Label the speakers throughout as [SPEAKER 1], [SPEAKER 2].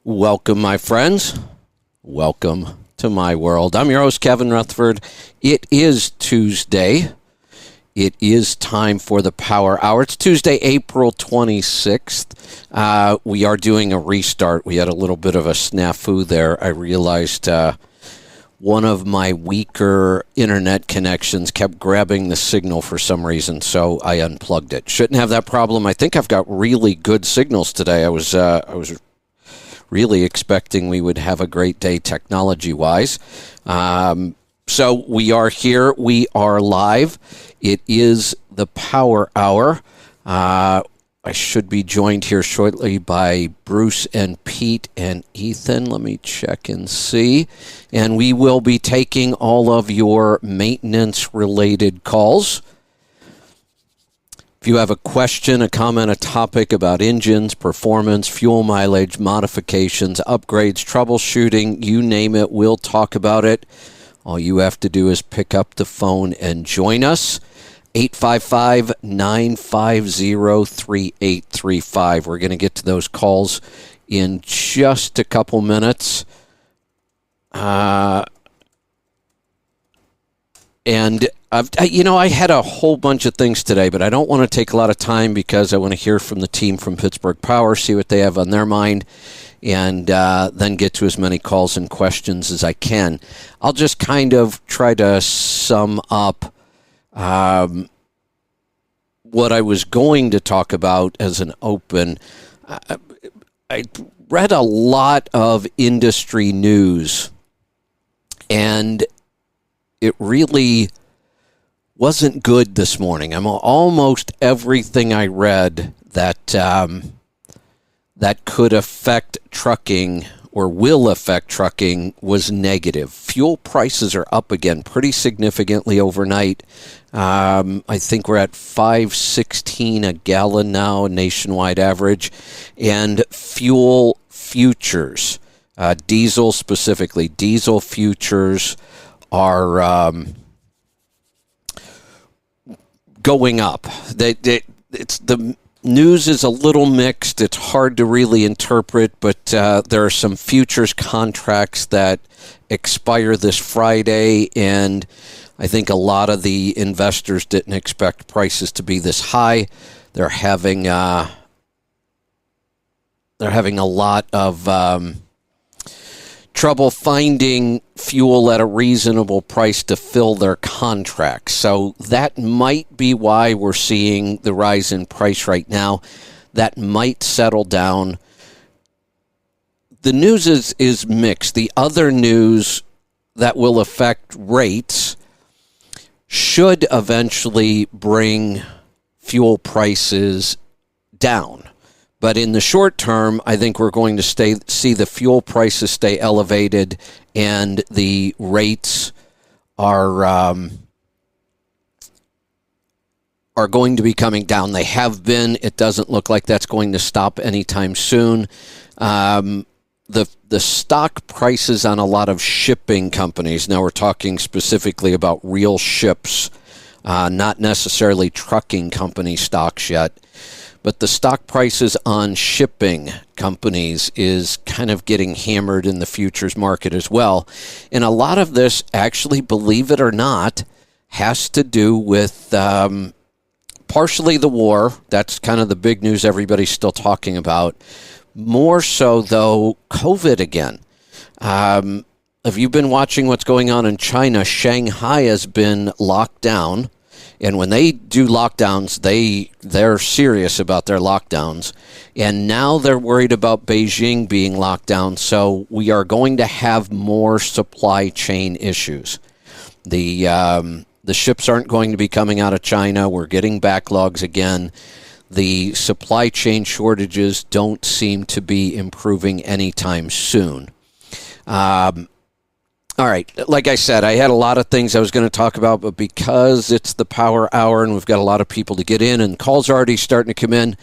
[SPEAKER 1] Welcome, my friends. Welcome to my world. I'm your host, Kevin Rutherford. It is Tuesday. It is time for the Power Hour. It's Tuesday, April 26th. We are doing a restart. We had a little bit of a snafu there. I realized one of my weaker internet connections kept grabbing the signal for some reason, so I unplugged it. Shouldn't have that problem. I think I've got really good signals today. I was really expecting we would have a great day technology-wise. So we are here. We are live. It is the Power Hour. I should be joined here shortly by Bruce and Pete and Ethan. Let me check and see. And we will be taking all of your maintenance-related calls. If you have a question, a comment, a topic about engines, performance, fuel mileage, modifications, upgrades, troubleshooting, you name it, we'll talk about it. All you have to do is pick up the phone and join us. 855-950-3835. We're going to get to those calls in just a couple minutes. And I had a whole bunch of things today, but I don't want to take a lot of time because I want to hear from the team from Pittsburgh Power, see what they have on their mind, and then get to as many calls and questions as I can. I'll just kind of try to sum up what I was going to talk about as an open. I read a lot of industry news, and it really wasn't good this morning. Almost everything I read that could affect trucking or will affect trucking was negative. Fuel prices are up again pretty significantly overnight. I think we're at $5.16 a gallon now, nationwide average. And fuel futures, diesel specifically, diesel futures are going up. The news is a little mixed. It's hard to really interpret, but there are some futures contracts that expire this Friday, and I think a lot of the investors didn't expect prices to be this high. They're having a lot of trouble finding fuel at a reasonable price to fill their contracts. So that might be why we're seeing the rise in price right now. That might settle down. The news is mixed. The other news that will affect rates should eventually bring fuel prices down. But in the short term, I think we're going to see the fuel prices stay elevated, and the rates are going to be coming down. They have been. It doesn't look like that's going to stop anytime soon. The stock prices on a lot of shipping companies, now we're talking specifically about real ships, not necessarily trucking company stocks yet, but the stock prices on shipping companies is kind of getting hammered in the futures market as well. And a lot of this, actually, believe it or not, has to do with partially the war. That's kind of the big news everybody's still talking about. More so, though, COVID again. Have you been watching what's going on in China? Shanghai has been locked down. And when they do lockdowns, they're serious about their lockdowns. And now they're worried about Beijing being locked down. So we are going to have more supply chain issues. The ships aren't going to be coming out of China. We're getting backlogs again. The supply chain shortages don't seem to be improving anytime soon. All right, like I said, I had a lot of things I was going to talk about, but because it's the Power Hour and we've got a lot of people to get in and calls are already starting to come in,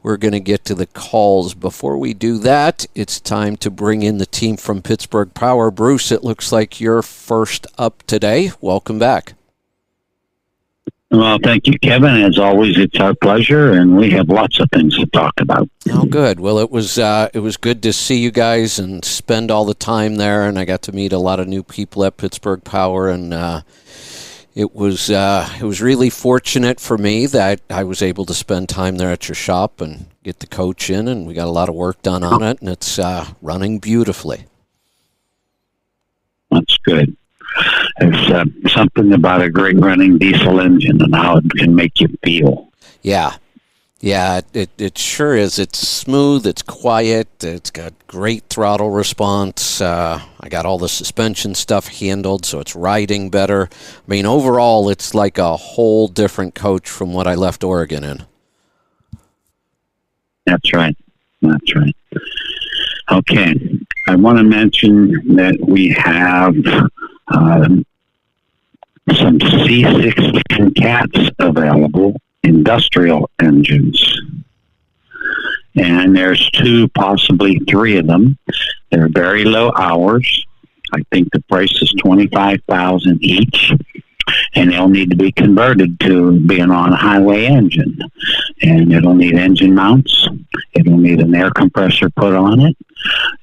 [SPEAKER 1] we're going to get to the calls. Before we do that, it's time to bring in the team from Pittsburgh Power. Bruce, it looks like you're first up today. Welcome back.
[SPEAKER 2] Well, thank you, Kevin. As always, it's our pleasure, and we have lots of things to talk about.
[SPEAKER 1] Oh, good. Well, it was good to see you guys and spend all the time there, and I got to meet a lot of new people at Pittsburgh Power, and it was really fortunate for me that I was able to spend time there at your shop and get the coach in, and we got a lot of work done on it, and it's running beautifully.
[SPEAKER 2] That's good. There's something about a great running diesel engine and how it can make you feel.
[SPEAKER 1] Yeah, it sure is. It's smooth, it's quiet, it's got great throttle response. I got all the suspension stuff handled, so it's riding better. I mean, overall, it's like a whole different coach from what I left Oregon in.
[SPEAKER 2] That's right. Okay, I want to mention that we have some C16 cats available, industrial engines. And there's 2, possibly 3 of them. They're very low hours. I think the price is $25,000 each. And they'll need to be converted to be an on-highway engine. And it'll need engine mounts. It'll need an air compressor put on it.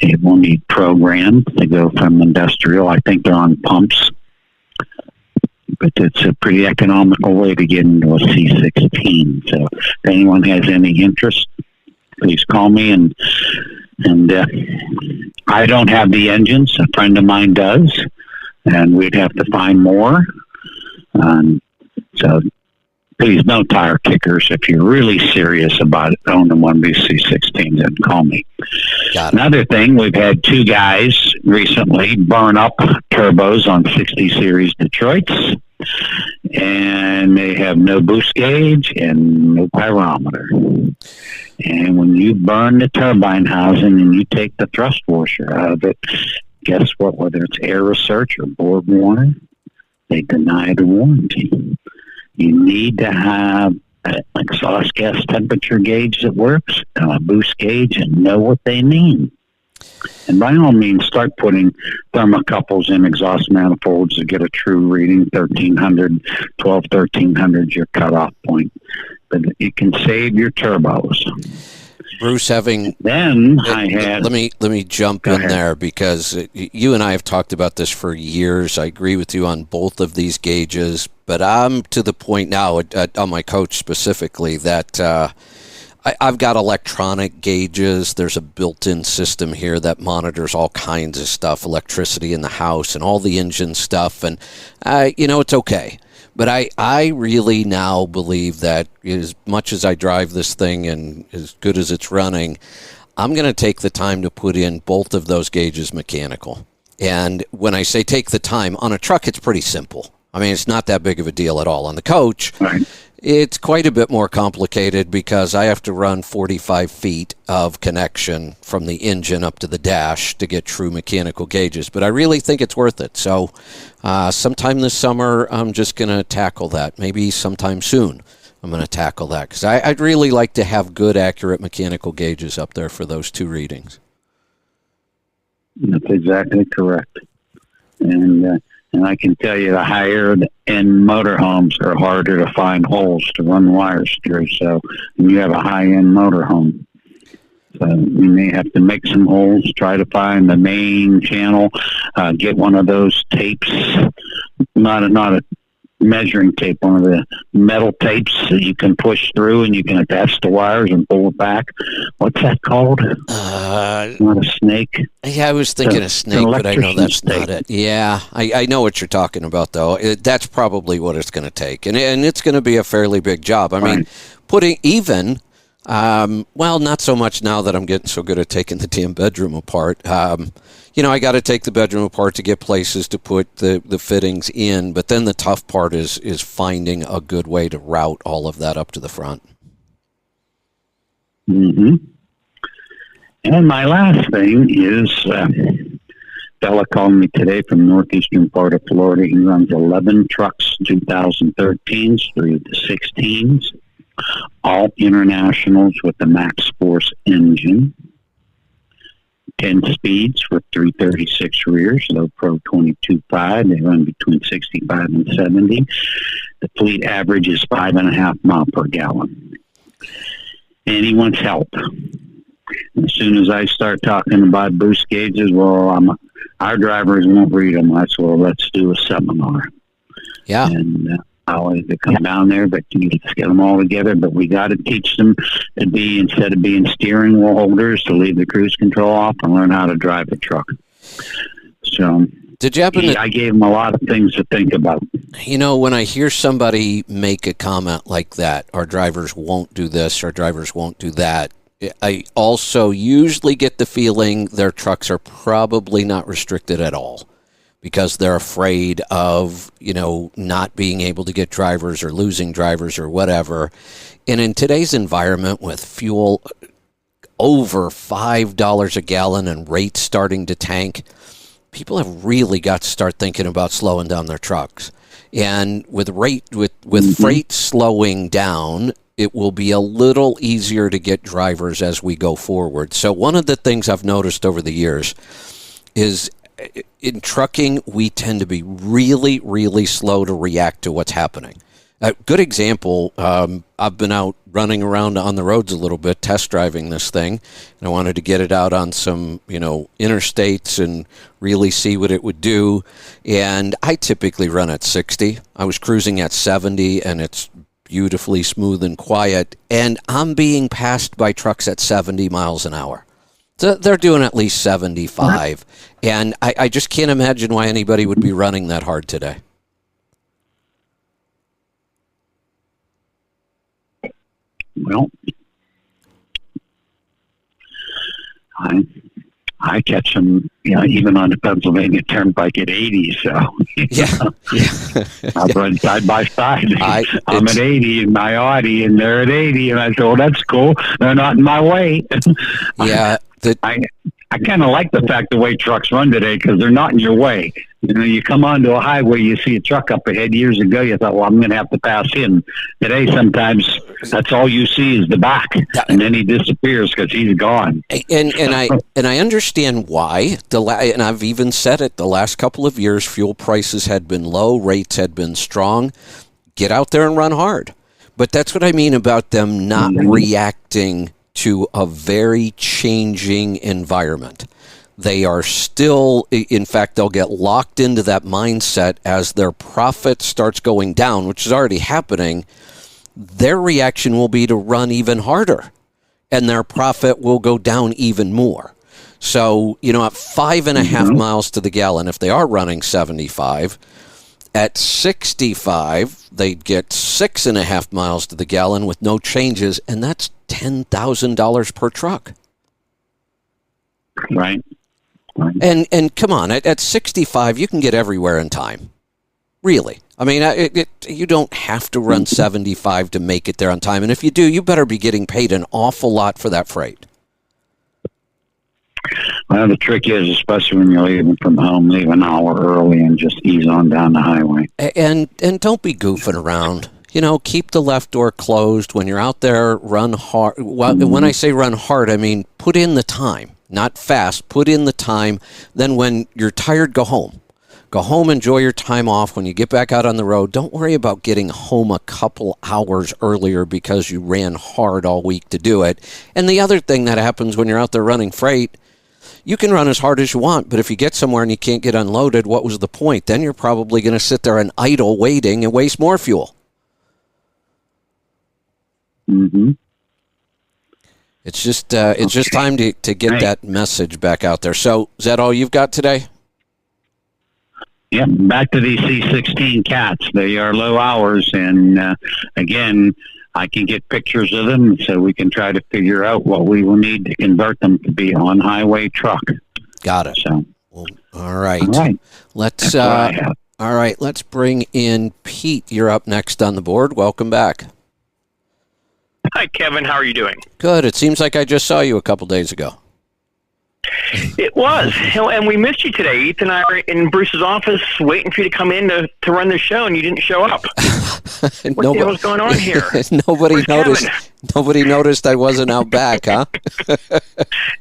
[SPEAKER 2] It will need programs to go from industrial. I think they're on pumps. But it's a pretty economical way to get into a C16. So if anyone has any interest, please call me. And I don't have the engines. A friend of mine does. And we'd have to find more. So please, no tire kickers. If you're really serious about owning one of these C16s, then call me. Another thing, we've had 2 guys recently burn up turbos on 60 Series Detroits, and they have no boost gauge and no pyrometer. And when you burn the turbine housing and you take the thrust washer out of it, guess what? Whether it's Air Research or Borg Warner, they deny the warranty. You need to have an exhaust gas temperature gauge that works, a boost gauge, and know what they mean. And by all means, start putting thermocouples in exhaust manifolds to get a true reading. 1300, 1300 is your cutoff point. But it can save your turbos.
[SPEAKER 1] Bruce, let me jump in there, because you and I have talked about this for years. I agree with you on both of these gauges, but I'm to the point now on my coach specifically that I've got electronic gauges. There's a built-in system here that monitors all kinds of stuff, electricity in the house and all the engine stuff, and it's okay. But I really now believe that as much as I drive this thing and as good as it's running, I'm going to take the time to put in both of those gauges mechanical. And when I say take the time, on a truck, it's pretty simple. I mean, it's not that big of a deal at all. On the coach, right, it's quite a bit more complicated because I have to run 45 feet of connection from the engine up to the dash to get true mechanical gauges. But I really think it's worth it. So sometime this summer, I'm just going to tackle that. Maybe sometime soon, I'm going to tackle that because I'd really like to have good, accurate mechanical gauges up there for those 2 readings.
[SPEAKER 2] That's exactly correct. And I can tell you the higher-end motorhomes are harder to find holes to run wires through. So when you have a high-end motorhome, so you may have to make some holes, try to find the main channel, get one of those tapes, not a measuring tape, one of the metal tapes that you can push through and you can attach the wires and pull it back. What's that called? Not a snake.
[SPEAKER 1] Yeah, I was thinking a snake, but I know that's not it. Yeah, I know what you're talking about, though. That's probably what it's going to take. And it's going to be a fairly big job. I mean, putting even... not so much now that I'm getting so good at taking the damn bedroom apart. I got to take the bedroom apart to get places to put the fittings in, but then the tough part is finding a good way to route all of that up to the front.
[SPEAKER 2] Mm-hmm. And my last thing is, fella called me today from northeastern part of Florida. He runs 11 trucks, 2013s through the 16s. All internationals with the Max Force engine. 10 speeds with 336 rears, low Pro 22.5. They run between 65 and 70. The fleet average is 5.5 miles per gallon. And he wants help. As soon as I start talking about boost gauges, our drivers won't read them. I said, well, let's do a seminar.
[SPEAKER 1] Yeah.
[SPEAKER 2] And I'll either come down there, but let's get them all together. But we got to teach them to be, instead of being steering wheel holders, to leave the cruise control off and learn how to drive a truck. So
[SPEAKER 1] did you happen
[SPEAKER 2] I gave them a lot of things to think about.
[SPEAKER 1] When I hear somebody make a comment like that, our drivers won't do this, our drivers won't do that, I also usually get the feeling their trucks are probably not restricted at all because they're afraid of, not being able to get drivers or losing drivers or whatever. And in today's environment with fuel over $5 a gallon and rates starting to tank, people have really got to start thinking about slowing down their trucks. And with freight slowing down, it will be a little easier to get drivers as we go forward. So one of the things I've noticed over the years is in trucking, we tend to be really, really slow to react to what's happening. A good example, I've been out running around on the roads a little bit, test driving this thing, and I wanted to get it out on some, interstates and really see what it would do. And I typically run at 60. I was cruising at 70, and it's beautifully smooth and quiet, and I'm being passed by trucks at 70 miles an hour. So they're doing at least 75, and I just can't imagine why anybody would be running that hard today.
[SPEAKER 2] Well, I catch them, even on the Pennsylvania Turnpike at 80. So I run side by side. I'm at 80 in my Audi, and they're at 80, and I said, "Oh, that's cool. They're not in my way."
[SPEAKER 1] Yeah,
[SPEAKER 2] I kind of like the fact the way trucks run today because they're not in your way. You come onto a highway, you see a truck up ahead. Years ago, you thought, well, I'm going to have to pass him. Today, sometimes that's all you see is the back, and then he disappears because he's gone.
[SPEAKER 1] And I understand why. And I've even said it. The last couple of years, fuel prices had been low, rates had been strong. Get out there and run hard. But that's what I mean about them not reacting to a very changing environment. They are still, in fact, they'll get locked into that mindset as their profit starts going down, which is already happening. Their reaction will be to run even harder, and their profit will go down even more. So, at 5.5 miles to the gallon, if they are running 75, at 65, they'd get 6.5 miles to the gallon with no changes, and that's $10,000 per truck.
[SPEAKER 2] Right.
[SPEAKER 1] And come on, at 65, you can get everywhere in time. Really. I mean, you don't have to run 75 to make it there on time. And if you do, you better be getting paid an awful lot for that freight.
[SPEAKER 2] Well, the trick is, especially when you're leaving from home, leave an hour early and just ease on down the highway.
[SPEAKER 1] And don't be goofing around. Keep the left door closed. When you're out there, run hard. Well, when I say run hard, I mean put in the time. Not fast, put in the time. Then when you're tired, go home. Go home, enjoy your time off. When you get back out on the road, don't worry about getting home a couple hours earlier because you ran hard all week to do it. And the other thing that happens when you're out there running freight, you can run as hard as you want, but if you get somewhere and you can't get unloaded, what was the point? Then you're probably going to sit there and idle waiting and waste more fuel.
[SPEAKER 2] Mm-hmm.
[SPEAKER 1] It's just time to get that message back out there. So is that all you've got today?
[SPEAKER 2] Yeah, back to these C16 cats. They are low hours, and again, I can get pictures of them so we can try to figure out what we will need to convert them to be on-highway truck.
[SPEAKER 1] Got it.
[SPEAKER 2] So,
[SPEAKER 1] all right.
[SPEAKER 2] Let's
[SPEAKER 1] Let's bring in Pete. You're up next on the board. Welcome back.
[SPEAKER 3] Hi, Kevin. How are you doing?
[SPEAKER 1] Good. It seems like I just saw you a couple days ago.
[SPEAKER 3] It was. And we missed you today. Ethan and I are in Bruce's office waiting for you to come in to run the show, and you didn't show up. What the hell's going on here?
[SPEAKER 1] Nobody
[SPEAKER 3] Where's
[SPEAKER 1] noticed.
[SPEAKER 3] Kevin?
[SPEAKER 1] Nobody noticed I wasn't out back, huh?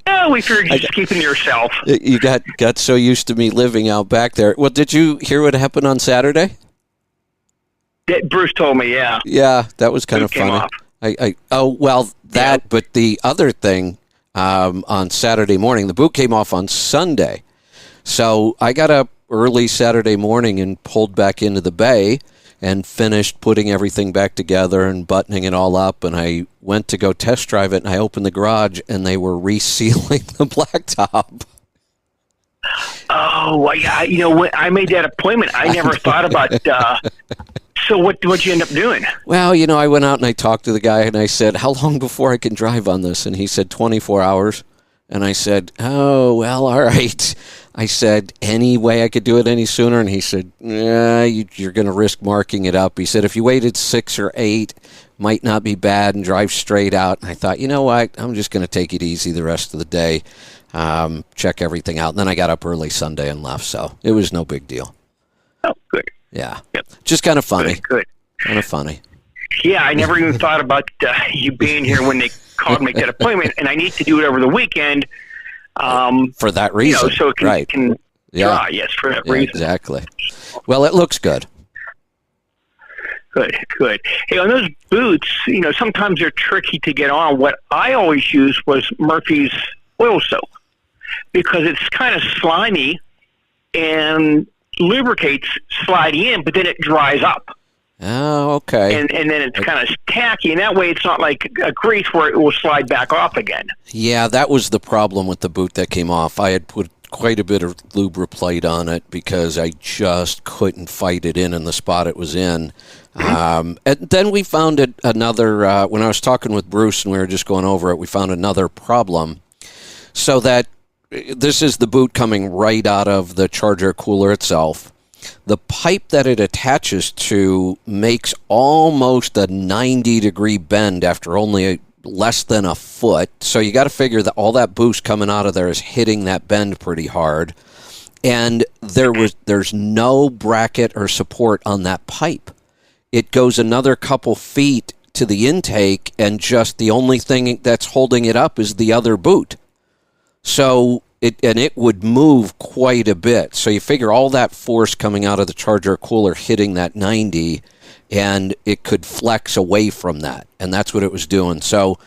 [SPEAKER 3] No, we figured you're just keeping to yourself.
[SPEAKER 1] You got so used to me living out back there. Well, did you hear what happened on Saturday?
[SPEAKER 3] Bruce told me, yeah.
[SPEAKER 1] Yeah, that was kind of
[SPEAKER 3] Came
[SPEAKER 1] funny.
[SPEAKER 3] off.
[SPEAKER 1] But the other thing on Saturday morning, the boot came off on Sunday. So I got up early Saturday morning and pulled back into the bay and finished putting everything back together and buttoning it all up. And I went to go test drive it, and I opened the garage, and they were resealing the blacktop.
[SPEAKER 3] Oh, yeah. You know, when I made that appointment, I never thought about. So what'd you end up doing?
[SPEAKER 1] Well, you know, I went out and I talked to the guy, and I said, "How long before I can drive on this?" And he said, 24 hours. And I said, "Oh, well, all right." I said, "Any way I could do it any sooner?" And he said, "Yeah, you're going to risk marking it up." He said, "If you waited 6 or 8, might not be bad, and drive straight out." And I thought, you know what? I'm just going to take it easy the rest of the day, check everything out. And then I got up early Sunday and left, so it was no big deal.
[SPEAKER 3] Oh, good.
[SPEAKER 1] Yeah.
[SPEAKER 3] Yep.
[SPEAKER 1] Just kind of funny.
[SPEAKER 3] Good.
[SPEAKER 1] Kind of funny.
[SPEAKER 3] Yeah, I never even thought about you being here when they called me, make that appointment, and I need to do it over the weekend.
[SPEAKER 1] For that reason.
[SPEAKER 3] You know, so it can dry. Yes, for that reason.
[SPEAKER 1] Exactly. Well, it looks good.
[SPEAKER 3] Good. Hey, on those boots, you know, sometimes they're tricky to get on. What I always used was Murphy's oil soap because it's kind of slimy and lubricates sliding in, but then it dries up.
[SPEAKER 1] Oh, okay.
[SPEAKER 3] And then it's kind of tacky, and that way it's not like a grease where it will slide back off again.
[SPEAKER 1] Yeah, that was the problem with the boot that came off. I had put quite a bit of Lubriplate on it because I just couldn't fight it in the spot it was in. And then we found another, when I was talking with Bruce and we were just going over it, we found another problem. So that this is the boot coming right out of the Charger cooler itself. The pipe that it attaches to makes almost a 90-degree bend after only less than a foot. So you got to figure that all that boost coming out of there is hitting that bend pretty hard. And there's no bracket or support on that pipe. It goes another couple feet to the intake, and just the only thing that's holding it up is the other boot. So it would move quite a bit. So you figure all that force coming out of the Charger cooler hitting that 90, and it could flex away from that. And that's what it was doing. So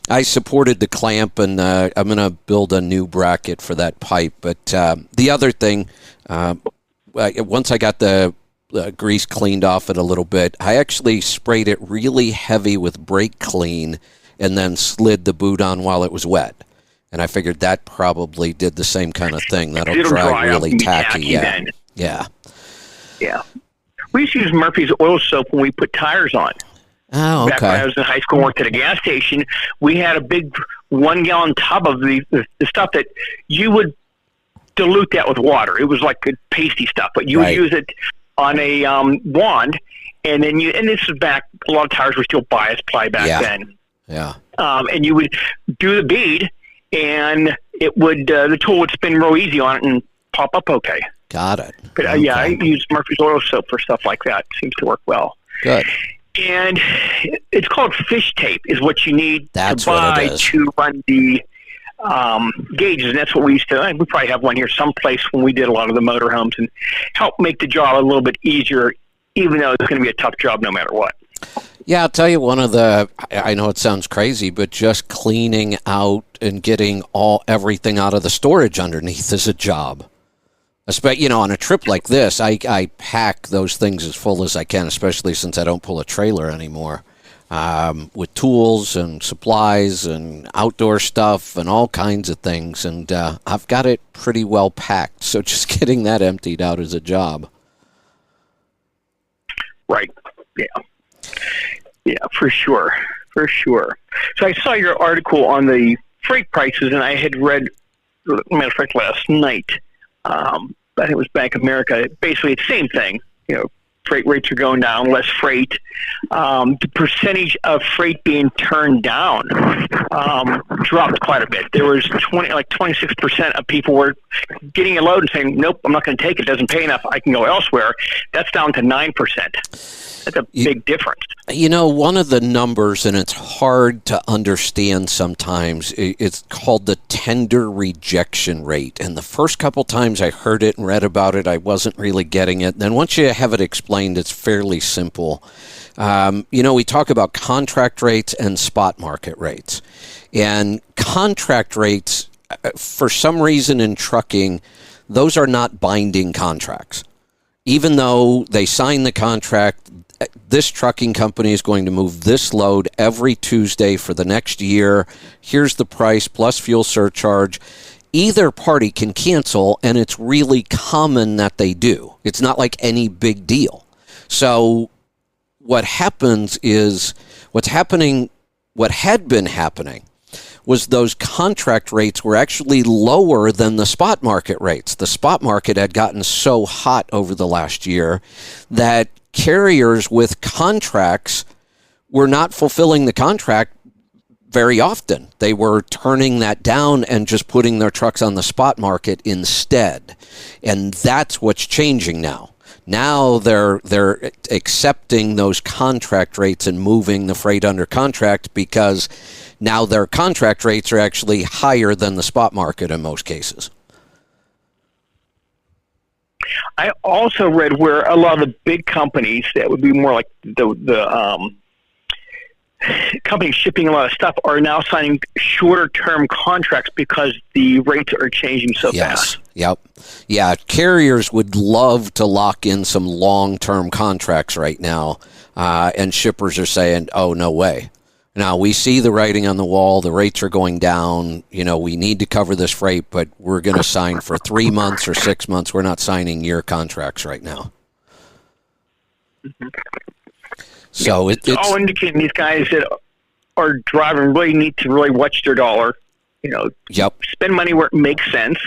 [SPEAKER 1] I supported the clamp, and I'm going to build a new bracket for that pipe. But the other thing, once I got the grease cleaned off it a little bit, I actually sprayed it really heavy with brake clean and then slid the boot on while it was wet. And I figured that probably did the same kind of thing. That'll dry really tacky. Yeah.
[SPEAKER 3] Yeah. We used to use Murphy's oil soap when we put tires on.
[SPEAKER 1] Oh, okay.
[SPEAKER 3] Back when I was in high school and worked at a gas station, we had a big 1-gallon tub of the stuff that you would dilute that with water. It was like good pasty stuff, but you would use it on a wand, and then and this is back, a lot of tires were still bias ply back then.
[SPEAKER 1] Yeah.
[SPEAKER 3] And you would do the bead, and it would the tool would spin real easy on it and pop up okay.
[SPEAKER 1] Got it.
[SPEAKER 3] But
[SPEAKER 1] okay.
[SPEAKER 3] I use Murphy's oil soap for stuff like that. It seems to work well.
[SPEAKER 1] Good.
[SPEAKER 3] And it's called fish tape is what you need to buy to run the gauges. And that's what we used to. We probably have one here someplace when we did a lot of the motorhomes and help make the job a little bit easier, even though it's going to be a tough job no matter what.
[SPEAKER 1] Yeah, I'll tell you I know it sounds crazy, but just cleaning out and getting everything out of the storage underneath is a job. Especially, on a trip like this, I pack those things as full as I can, especially since I don't pull a trailer anymore, with tools and supplies and outdoor stuff and all kinds of things. And I've got it pretty well packed, so just getting that emptied out is a job.
[SPEAKER 3] Right. Yeah. Yeah, for sure. So I saw your article on the freight prices, and I had read, matter of fact, last night. I think it was Bank of America. Basically, it's the same thing. freight rates are going down, less freight. The percentage of freight being turned down dropped quite a bit. There was 26% of people were getting a load and saying, nope, I'm not going to take it. It doesn't pay enough. I can go elsewhere. That's down to 9%. That's a big difference.
[SPEAKER 1] One of the numbers, and it's hard to understand sometimes, it's called the tender rejection rate. And the first couple times I heard it and read about it, I wasn't really getting it. Then once you have it explained, it's fairly simple. We talk about contract rates and spot market rates. And contract rates, for some reason in trucking, those are not binding contracts. Even though they sign the contract, this trucking company is going to move this load every Tuesday for the next year. Here's the price plus fuel surcharge. Either party can cancel, and it's really common that they do. It's not like any big deal. So what happens is what had been happening was those contract rates were actually lower than the spot market rates. The spot market had gotten so hot over the last year that carriers with contracts were not fulfilling the contract very often. They were turning that down and just putting their trucks on the spot market instead. And that's what's changing now. Now they're accepting those contract rates and moving the freight under contract because now their contract rates are actually higher than the spot market in most cases.
[SPEAKER 3] I also read where a lot of the big companies that would be more like the companies shipping a lot of stuff are now signing shorter term contracts because the rates are changing so fast.
[SPEAKER 1] Yep. Yeah, carriers would love to lock in some long-term contracts right now, and shippers are saying, oh, no way. Now, we see the writing on the wall. The rates are going down. We need to cover this freight, but we're going to sign for 3 months or 6 months. We're not signing year contracts right now.
[SPEAKER 3] Mm-hmm.
[SPEAKER 1] So
[SPEAKER 3] it's all indicating these guys that are driving really need to really watch their dollar. Spend money where it makes sense.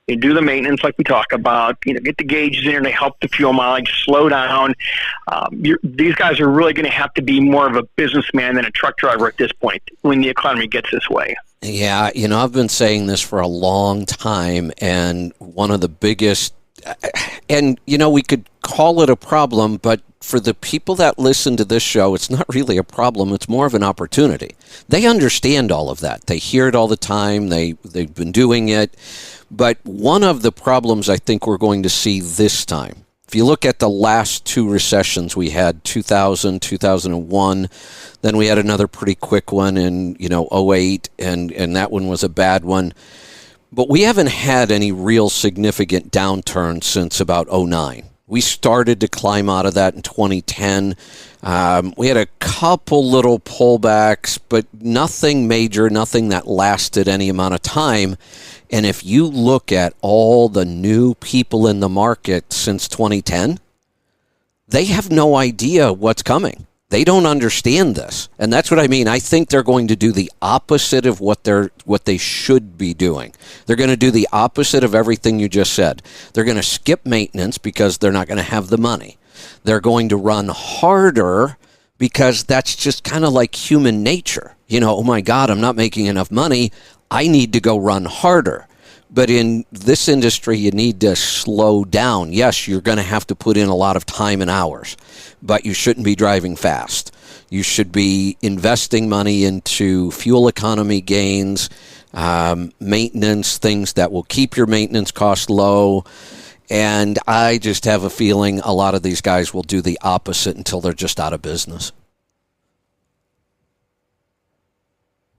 [SPEAKER 3] And do the maintenance like we talk about. Get the gauges in there. They help the fuel mileage slow down. These guys are really going to have to be more of a businessman than a truck driver at this point when the economy gets this way.
[SPEAKER 1] Yeah, I've been saying this for a long time, and one of the biggest, and we could call it a problem, but for the people that listen to this show, it's not really a problem. It's more of an opportunity. They understand all of that. They hear it all the time. They've been doing it. But one of the problems I think we're going to see this time, if you look at the last two recessions we had, 2000, 2001, then we had another pretty quick one in 08, and that one was a bad one. But we haven't had any real significant downturn since about 09. We started to climb out of that in 2010. We had a couple little pullbacks, but nothing major, nothing that lasted any amount of time. And if you look at all the new people in the market since 2010, they have no idea what's coming. They don't understand this. And that's what I mean. I think they're going to do the opposite of what they should be doing. They're going to do the opposite of everything you just said. They're going to skip maintenance because they're not going to have the money. They're going to run harder because that's just kind of like human nature. Oh my God, I'm not making enough money. I need to go run harder. But in this industry, you need to slow down. Yes, you're going to have to put in a lot of time and hours, but you shouldn't be driving fast. You should be investing money into fuel economy gains, maintenance, things that will keep your maintenance costs low. And I just have a feeling a lot of these guys will do the opposite until they're just out of business.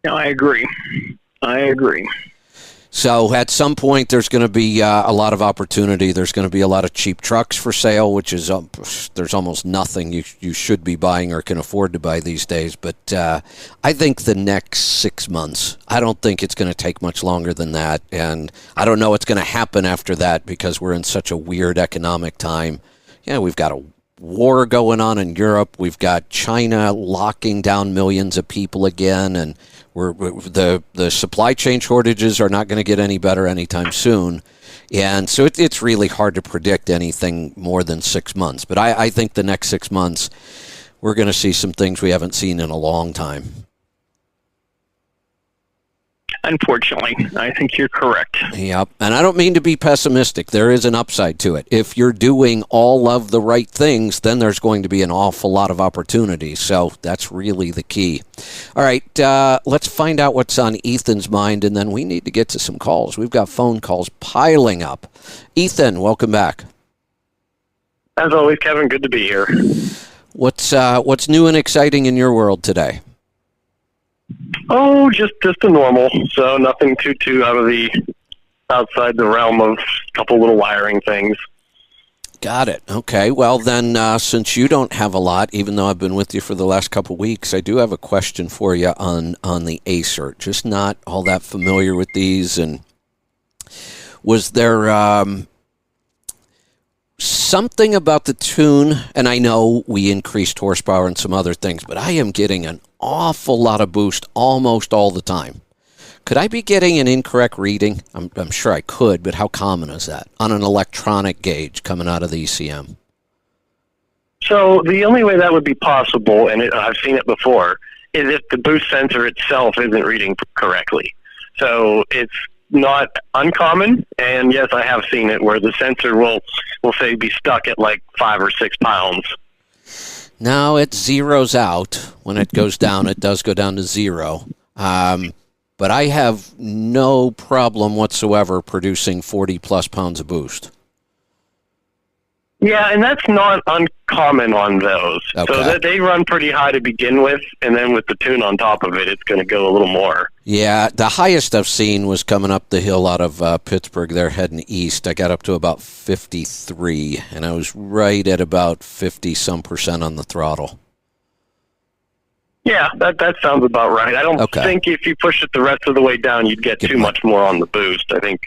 [SPEAKER 3] No, I agree.
[SPEAKER 1] So at some point, there's going to be a lot of opportunity. There's going to be a lot of cheap trucks for sale, which is there's almost nothing you should be buying or can afford to buy these days. But I think the next 6 months, I don't think it's going to take much longer than that. And I don't know what's going to happen after that because we're in such a weird economic time. We've got a war going on in Europe. We've got China locking down millions of people again, and the supply chain shortages are not going to get any better anytime soon. And so it's really hard to predict anything more than 6 months. But I think the next 6 months, we're going to see some things we haven't seen in a long time.
[SPEAKER 3] Unfortunately, I think you're correct.
[SPEAKER 1] Yep. And I don't mean to be pessimistic. There is an upside to it. If you're doing all of the right things, then there's going to be an awful lot of opportunity. So that's really the key. All right. Let's find out what's on Ethan's mind, and then we need to get to some calls. We've got phone calls piling up. Ethan, welcome back.
[SPEAKER 4] As always, Kevin, good to be here.
[SPEAKER 1] What's new and exciting in your world today?
[SPEAKER 4] Oh, just the normal. So nothing too outside the realm of a couple little wiring things.
[SPEAKER 1] Got it. Okay. Well, then, since you don't have a lot, even though I've been with you for the last couple of weeks, I do have a question for you on the Acer. Just not all that familiar with these. And was there something about the tune? And I know we increased horsepower and some other things, but I am getting an awful lot of boost almost all the time. Could I be getting an incorrect reading? I'm sure I could, but how common is that on an electronic gauge coming out of the ECM?
[SPEAKER 4] So the only way that would be possible, and I've seen it before, is if the boost sensor itself isn't reading correctly. So it's not uncommon, and yes, I have seen it where the sensor will say be stuck at like 5 or 6 pounds.
[SPEAKER 1] Now it zeroes out. When it goes down, it does go down to 0. But I have no problem whatsoever producing 40 plus pounds of boost.
[SPEAKER 4] Yeah, and that's not uncommon on those.
[SPEAKER 1] Okay.
[SPEAKER 4] So that they run pretty high to begin with, and then with the tune on top of it, it's going to go a little more. Yeah,
[SPEAKER 1] the highest I've seen was coming up the hill out of Pittsburgh. They're heading east. I got up to about 53, and I was right at about 50-some% on the throttle.
[SPEAKER 4] Yeah, that sounds about right. I don't think if you push it the rest of the way down, you'd get too much more on the boost, I think.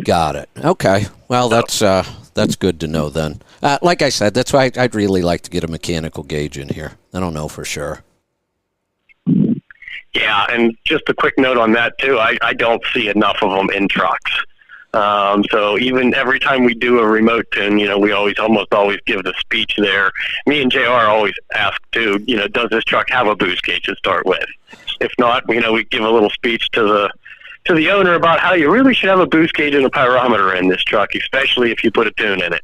[SPEAKER 1] Got it. Okay. Well, that's good to know then. Like I said, that's why I'd really like to get a mechanical gauge in here. I don't know for sure.
[SPEAKER 4] Yeah, and just a quick note on that, too. I don't see enough of them in trucks. So even every time we do a remote tune, we almost always give the speech there. Me and JR always ask, too, does this truck have a boost gauge to start with? If not, we give a little speech to the owner about how you really should have a boost gauge and a pyrometer in this truck, especially if you put a tune in it.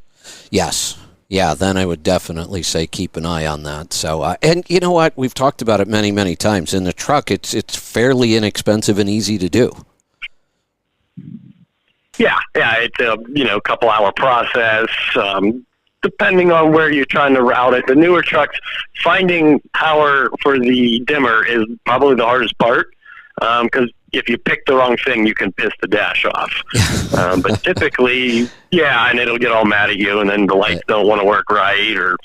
[SPEAKER 1] Yes. Yeah, then I would definitely say keep an eye on that. So, and you know what? We've talked about it many, many times. In the truck, it's fairly inexpensive and easy to do.
[SPEAKER 4] Yeah, it's a couple-hour process. Depending on where you're trying to route it, the newer trucks, finding power for the dimmer is probably the hardest part. Because if you pick the wrong thing, you can piss the dash off. But typically, and it'll get all mad at you, and then the lights don't want to work right,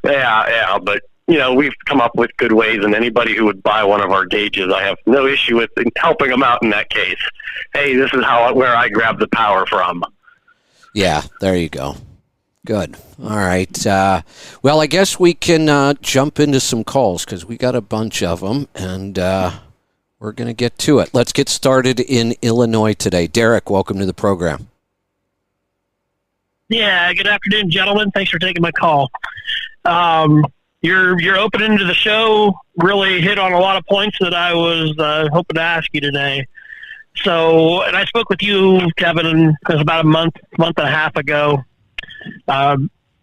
[SPEAKER 4] But we've come up with good ways, and anybody who would buy one of our gauges, I have no issue with helping them out in that case. Hey, this is where I grab the power from.
[SPEAKER 1] Yeah, there you go. Good. All right. Well, I guess we can jump into some calls because we got a bunch of them, and we're going to get to it. Let's get started in Illinois today. Derek, welcome to the program.
[SPEAKER 5] Yeah, good afternoon, gentlemen. Thanks for taking my call. Your opening to the show really hit on a lot of points that I was hoping to ask you today. So, and I spoke with you, Kevin, it was about a month and a half ago.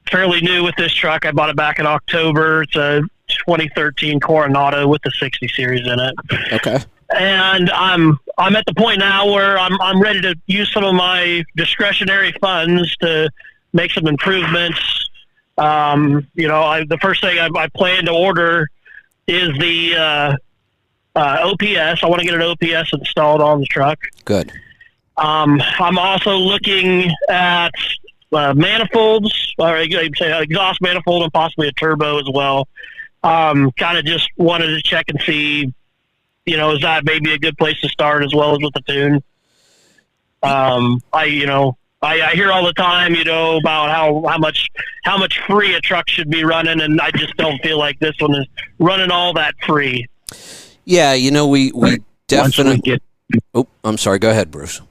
[SPEAKER 5] Fairly new with this truck. I bought it back in October. It's a 2013 Coronado with the 60 series in it.
[SPEAKER 1] Okay.
[SPEAKER 5] And I'm at the point now where I'm ready to use some of my discretionary funds to make some improvements. The first thing I plan to order is the OPS. I want to get an OPS installed on the truck.
[SPEAKER 1] Good.
[SPEAKER 5] I'm also looking at manifolds, or exhaust manifold, and possibly a turbo as well. Kind of just wanted to check and see, is that maybe a good place to start as well as with the tune? I hear all the time, about how much free a truck should be running, and I just don't feel like this one is running all that free.
[SPEAKER 1] Yeah, we definitely.
[SPEAKER 2] Oh,
[SPEAKER 1] I'm sorry. Go ahead, Bruce.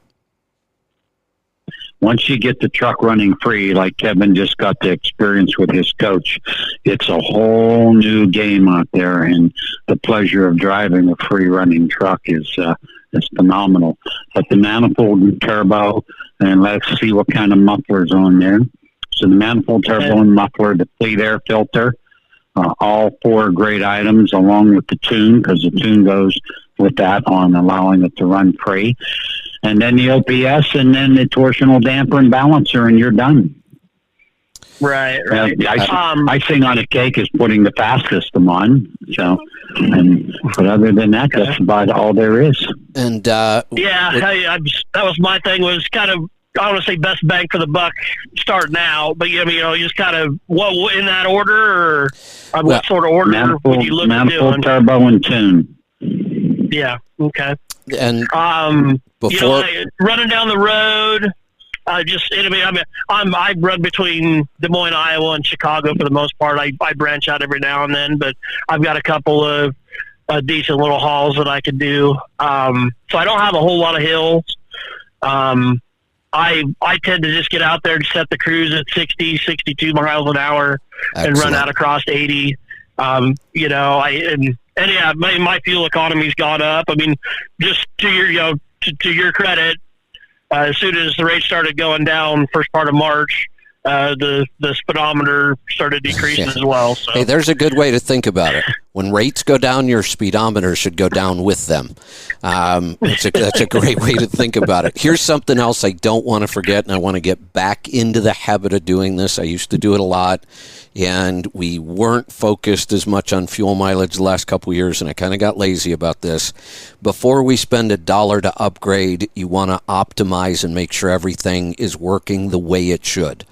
[SPEAKER 2] Once you get the truck running free, like Kevin just got the experience with his coach, it's a whole new game out there, and the pleasure of driving a free running truck is phenomenal. But the manifold and turbo, and let's see what kind of muffler's on there. So the manifold, turbo, and muffler, the fleet air filter, all 4 great items, along with the tune, because the tune goes with that on allowing it to run free. And then the OPS, and then the torsional damper and balancer, and you're done.
[SPEAKER 5] Right.
[SPEAKER 2] The icing on a cake is putting the fast system on. So, but other than that, that's about all there is.
[SPEAKER 1] And
[SPEAKER 5] that was my thing. Was kind of, I don't want to say best bang for the buck starting out, but just kind of what in that order, or what sort of order would you look at doing?
[SPEAKER 2] Manifold, turbo, and tune.
[SPEAKER 5] Yeah. Okay.
[SPEAKER 1] And
[SPEAKER 5] before running down the road, I run between Des Moines, Iowa, and Chicago for the most part. I branch out every now and then, but I've got a couple of decent little hauls that I could do. So I don't have a whole lot of hills. I tend to just get out there and set the cruise at 60, 62 miles an hour.
[SPEAKER 1] Excellent.
[SPEAKER 5] And run out across 80. My fuel economy's gone up. I mean, just to your credit, as soon as the rates started going down first part of March, the speedometer started decreasing as well. So.
[SPEAKER 1] Hey, there's a good way to think about it. When rates go down, your speedometer should go down with them. That's a great way to think about it. Here's something else I don't want to forget, and I want to get back into the habit of doing this. I used to do it a lot, and we weren't focused as much on fuel mileage the last couple of years, and I kind of got lazy about this. Before we spend $1 to upgrade, you want to optimize and make sure everything is working the way it should.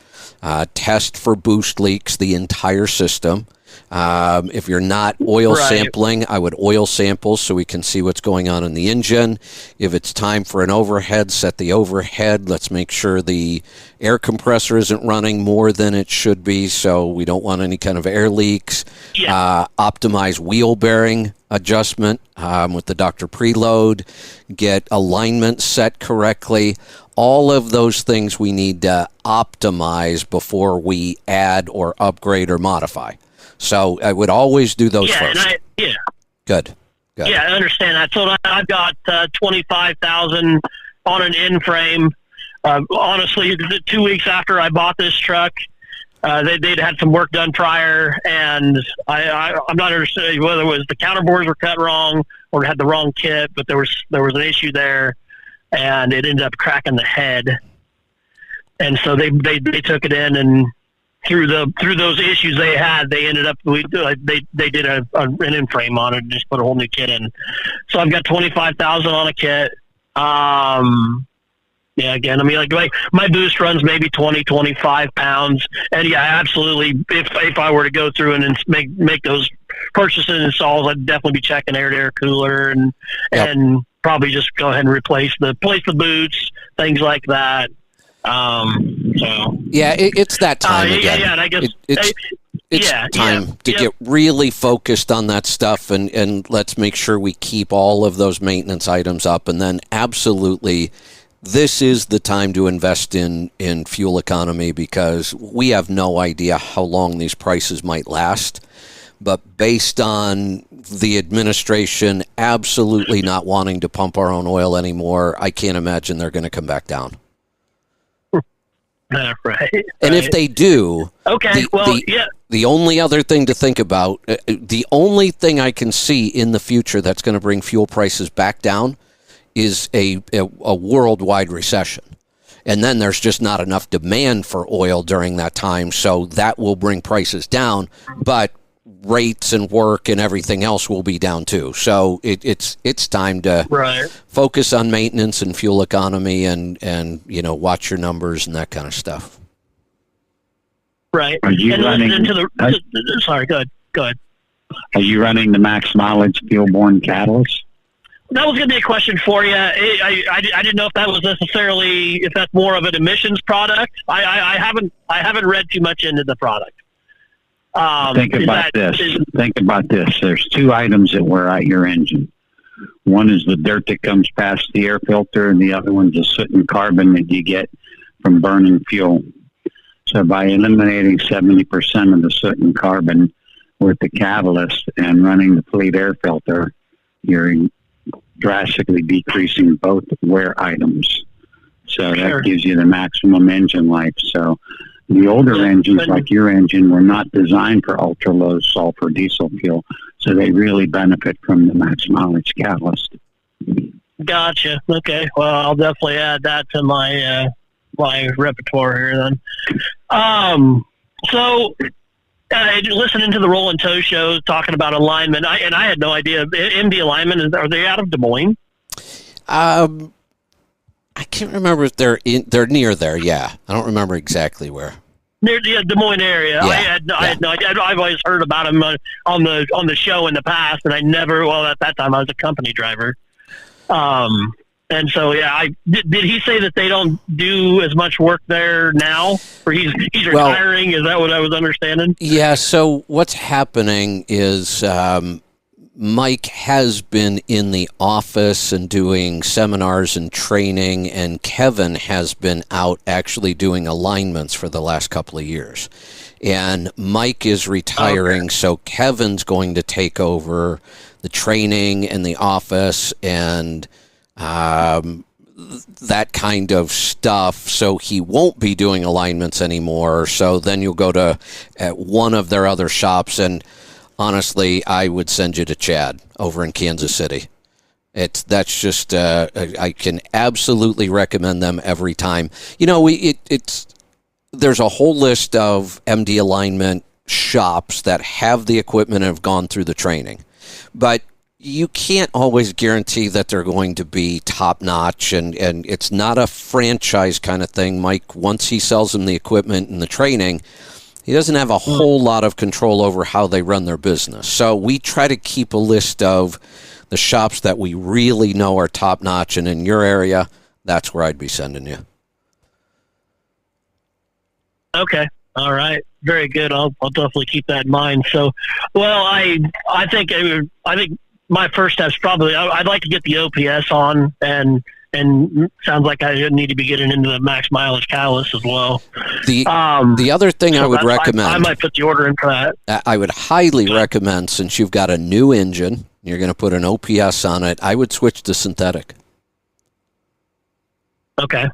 [SPEAKER 1] Test for boost leaks, the entire system. If you're not oil sampling, I would oil sample so we can see what's going on in the engine. If it's time for an overhead, set the overhead. Let's make sure the air compressor isn't running more than it should be, so we don't want any kind of air leaks.
[SPEAKER 5] Yeah.
[SPEAKER 1] Optimize wheel bearing adjustment with the Dr. Preload. Get alignment set correctly. All of those things we need to optimize before we add or upgrade or modify. So I would always do those first. Good.
[SPEAKER 5] Yeah, I understand that. So I've got 25,000 on an end frame. Honestly, 2 weeks after I bought this truck, they'd had some work done prior, and I'm not understanding whether it was the counterbores were cut wrong or had the wrong kit, but there was an issue there, and it ended up cracking the head. And so they took it in, and through those issues they had, they ended up they did an end frame on it and just put a whole new kit in. So I've got 25,000 on a kit. Again, I mean, like my boost runs maybe 20-25 pounds, and yeah, absolutely. If I were to go through and make those purchases and installs, I'd definitely be checking air-to-air cooler and probably just go ahead and replace the boots, things like that.
[SPEAKER 1] It's that time again.
[SPEAKER 5] And I guess
[SPEAKER 1] it's time to get really focused on that stuff, and let's make sure we keep all of those maintenance items up. And then absolutely, this is the time to invest in fuel economy, because we have no idea how long these prices might last. But based on the administration absolutely not wanting to pump our own oil anymore, I can't imagine they're going to come back down.
[SPEAKER 5] Right.
[SPEAKER 1] And if they do, the only other thing to think about, the only thing I can see in the future that's going to bring fuel prices back down is a worldwide recession. And then there's just not enough demand for oil during that time, so that will bring prices down, but rates and work and everything else will be down too. So it's time to focus on maintenance and fuel economy and watch your numbers and that kind of stuff.
[SPEAKER 5] Right.
[SPEAKER 2] Are you running?
[SPEAKER 5] Sorry, go ahead.
[SPEAKER 2] Are you running the max mileage fuel-borne catalyst?
[SPEAKER 5] that was going to be a question for you. I didn't know if that was necessarily, if that's more of an emissions product. I haven't read too much into the product.
[SPEAKER 2] Think about this. There's two items that wear out your engine. One is the dirt that comes past the air filter, and the other one's the soot and carbon that you get from burning fuel. So by eliminating 70% of the soot and carbon with the catalyst and running the fleet air filter, you're drastically decreasing both wear items. So that gives you the maximum engine life. So the older engines, like your engine, were not designed for ultra-low sulfur diesel fuel, so they really benefit from the max mileage catalyst.
[SPEAKER 5] Gotcha. Okay. Well, I'll definitely add that to my my repertoire here then. So listening to the Roll and Tow show talking about alignment, I had no idea. MD Alignment, are they out of Des Moines?
[SPEAKER 1] I can't remember if they're near there. Yeah, I don't remember exactly where.
[SPEAKER 5] Near the Des Moines area.
[SPEAKER 1] Yeah,
[SPEAKER 5] I had no idea. I've always heard about them on the show in the past, and I never. Well, at that time I was a company driver. And so did he say that they don't do as much work there now, or he's retiring? Is that what I was understanding? Yeah.
[SPEAKER 1] So what's happening is Mike has been in the office and doing seminars and training, and Kevin has been out actually doing alignments for the last couple of years. And Mike is retiring, so Kevin's going to take over the training and the office and that kind of stuff. So he won't be doing alignments anymore. So then you'll go to one of their other shops, and honestly, I would send you to Chad over in Kansas City. That's just I can absolutely recommend them every time. You know, there's a whole list of MD Alignment shops that have the equipment and have gone through the training, but you can't always guarantee that they're going to be top notch, and it's not a franchise kind of thing. Mike, once he sells them the equipment and the training, he doesn't have a whole lot of control over how they run their business. So we try to keep a list of the shops that we really know are top notch, and in your area, that's where I'd be sending you.
[SPEAKER 5] Okay. All right. Very good. I'll definitely keep that in mind. So, well, I think my first step's probably I'd like to get the OPS on, and sounds like I need to be getting into the max mileage catalyst as well. The
[SPEAKER 1] other thing I would recommend,
[SPEAKER 5] I might put the order in for that.
[SPEAKER 1] I would highly recommend, since you've got a new engine, you're going to put an OPS on it, I would switch to synthetic.
[SPEAKER 5] Okay.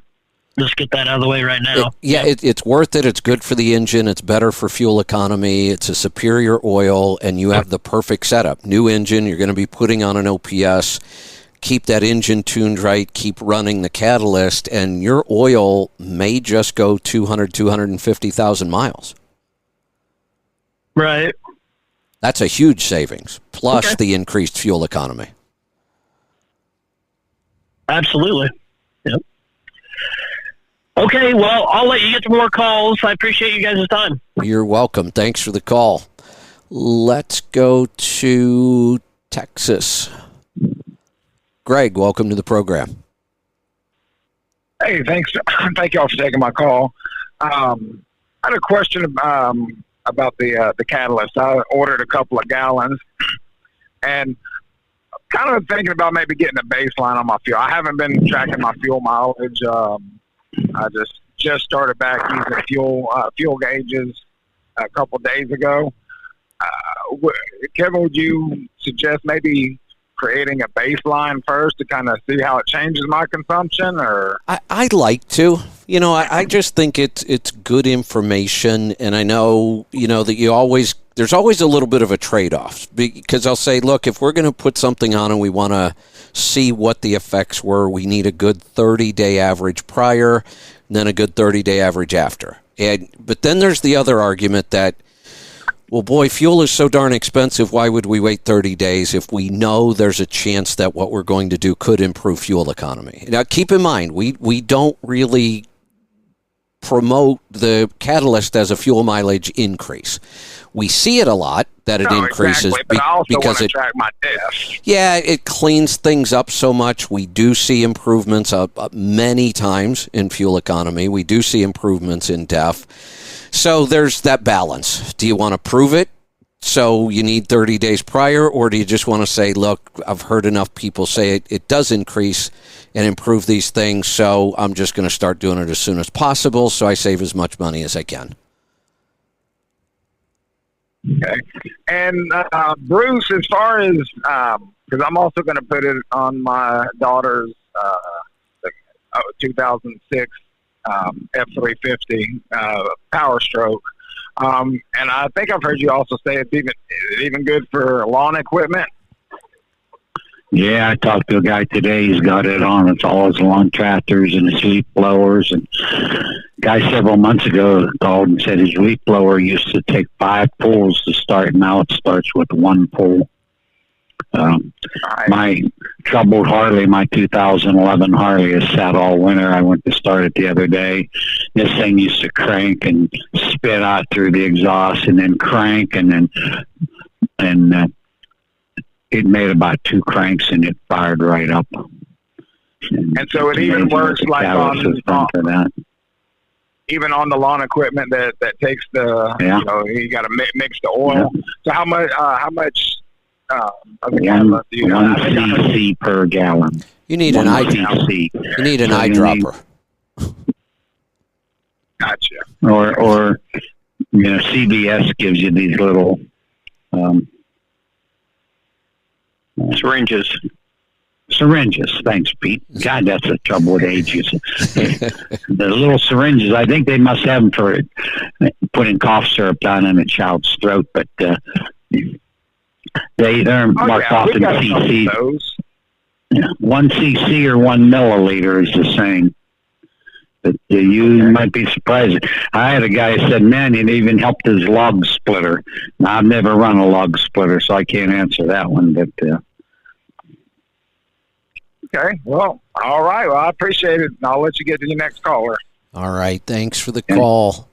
[SPEAKER 5] Just get that out of the way right now.
[SPEAKER 1] It's worth it. It's good for the engine. It's better for fuel economy. It's a superior oil, and you have the perfect setup. New engine, you're going to be putting on an OPS. Keep that engine tuned right. Keep running the catalyst, and your oil may just go 250,000 miles.
[SPEAKER 5] Right.
[SPEAKER 1] That's a huge savings, plus the increased fuel economy.
[SPEAKER 5] Absolutely. Yep. Okay, well, I'll let you get to more calls. I appreciate you guys' time.
[SPEAKER 1] You're welcome. Thanks for the call. Let's go to Texas. Greg, welcome to the program.
[SPEAKER 6] Hey, thanks. Thank you all for taking my call. I had a question about the catalyst. I ordered a couple of gallons, and kind of thinking about maybe getting a baseline on my fuel. I haven't been tracking my fuel mileage. I just started back using fuel gauges a couple days ago. Kevin, would you suggest maybe creating a baseline first to kind of see how it changes my consumption? Or
[SPEAKER 1] I'd like to. You know, I just think it's good information, and I know, you know, that there's always a little bit of a trade-off, because I'll say, look, if we're going to put something on and we want to see what the effects were, we need a good 30-day average prior, and then a good 30-day average after. But then there's the other argument that, well, boy, fuel is so darn expensive, why would we wait 30 days if we know there's a chance that what we're going to do could improve fuel economy? Now, keep in mind, we don't really promote the catalyst as a fuel mileage increase. We see it a lot that it increases
[SPEAKER 6] exactly, but I also
[SPEAKER 1] because
[SPEAKER 6] want to track my deaths.
[SPEAKER 1] Yeah, it cleans things up so much. We do see improvements many times in fuel economy. We do see improvements in DEF. So there's that balance. Do you want to prove it? So you need 30 days prior, or do you just want to say, look, I've heard enough people say it does increase and improve these things, so I'm just going to start doing it as soon as possible so I save as much money as I can.
[SPEAKER 6] Okay. And Bruce, as far as, because I'm also going to put it on my daughter's 2006 F-350 Power Stroke. And I think I've heard you also say it's even good for lawn equipment.
[SPEAKER 2] Yeah, I talked to a guy today. He's got it on. It's all his lawn tractors and his leaf blowers. And a guy several months ago called and said his leaf blower used to take 5 pulls to start. Now it starts with 1 pull. My troubled Harley, my 2011 Harley, has sat all winter. I went to start it the other day. This thing used to crank and spit out through the exhaust, and then crank, and it made about 2 cranks, and it fired right up.
[SPEAKER 6] And so it even works like even on the lawn equipment that takes the, you got to mix the oil. Yeah. So how much of the gallon do you
[SPEAKER 2] have? 1 cc per gallon.
[SPEAKER 1] You need an eyedropper. You need an eyedropper.
[SPEAKER 6] Gotcha.
[SPEAKER 2] Or CBS gives you these little
[SPEAKER 3] syringes.
[SPEAKER 2] Syringes. Thanks, Pete. God, that's the trouble with ages. The little syringes, I think they must have them for putting cough syrup down in a child's throat, but they're marked off in cc. 1 cc or 1 milliliter is the same. But you might be surprised. I had a guy who said, man, it even helped his log splitter. Now, I've never run a log splitter, so I can't answer that one. But
[SPEAKER 6] okay, well, all right. Well, I appreciate it. I'll let you get to your next caller.
[SPEAKER 1] All right, thanks for the call.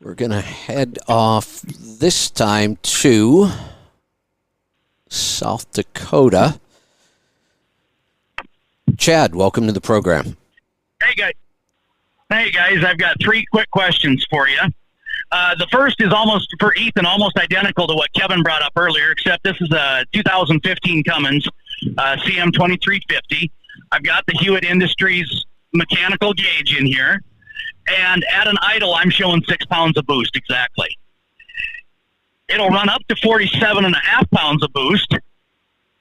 [SPEAKER 1] We're going to head off this time to South Dakota. Chad, welcome to the program.
[SPEAKER 7] Hey guys, I've got 3 quick questions for you. The first is almost for Ethan, almost identical to what Kevin brought up earlier, except this is a 2015 Cummins CM2350. I've got the Hewitt Industries mechanical gauge in here, and at an idle, I'm showing 6 pounds of boost exactly. It'll run up to 47.5 pounds of boost,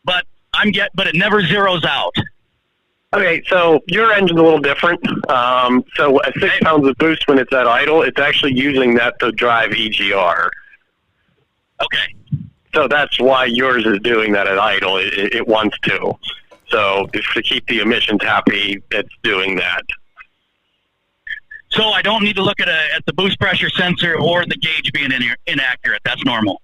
[SPEAKER 7] but it never zeroes out.
[SPEAKER 4] Okay, so your engine's a little different. So at 6 pounds of boost when it's at idle, it's actually using that to drive EGR.
[SPEAKER 7] Okay.
[SPEAKER 4] So that's why yours is doing that at idle. It wants to. So if to keep the emissions happy, it's doing that.
[SPEAKER 7] So I don't need to look at the boost pressure sensor or the gauge being inaccurate. That's normal.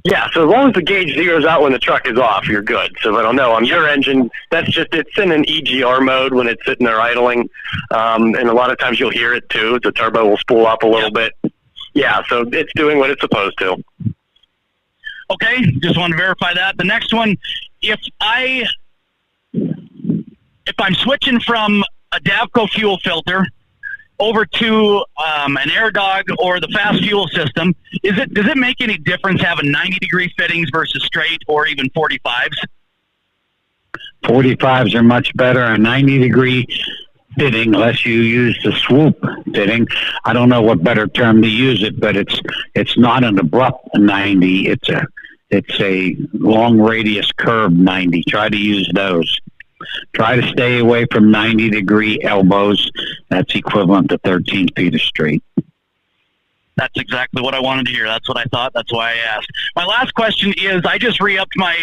[SPEAKER 4] Yeah, so as long as the gauge zeroes out when the truck is off, you're good. So I don't know, on your engine, it's in an EGR mode when it's sitting there idling. And a lot of times you'll hear it too. The turbo will spool up a little bit. Yeah, so it's doing what it's supposed to.
[SPEAKER 7] Okay, just want to verify that. The next one, if I'm switching from a Davco fuel filter over to an AirDog or the fast fuel system, does it make any difference having 90-degree fittings versus straight or even 45s?
[SPEAKER 2] 45s are much better. A 90-degree fitting, unless you use the swoop fitting, I don't know what better term to use it, but it's not an abrupt 90. It's a long radius curved 90. Try to use those. Try to stay away from 90-degree elbows. That's equivalent to 13 feet of straight.
[SPEAKER 7] That's exactly what I wanted to hear. That's what I thought. That's why I asked. My last question is, I just re-upped my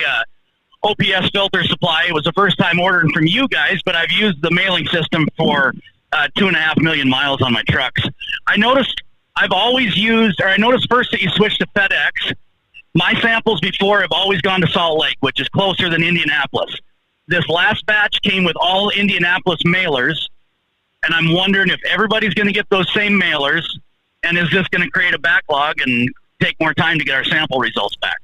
[SPEAKER 7] OPS filter supply. It was the first time ordering from you guys, but I've used the mailing system for 2.5 million miles on my trucks. I noticed first that you switched to FedEx. My samples before have always gone to Salt Lake, which is closer than Indianapolis. This last batch came with all Indianapolis mailers, And I'm wondering if everybody's going to get those same mailers, and is this going to create a backlog and take more time to get our sample results back?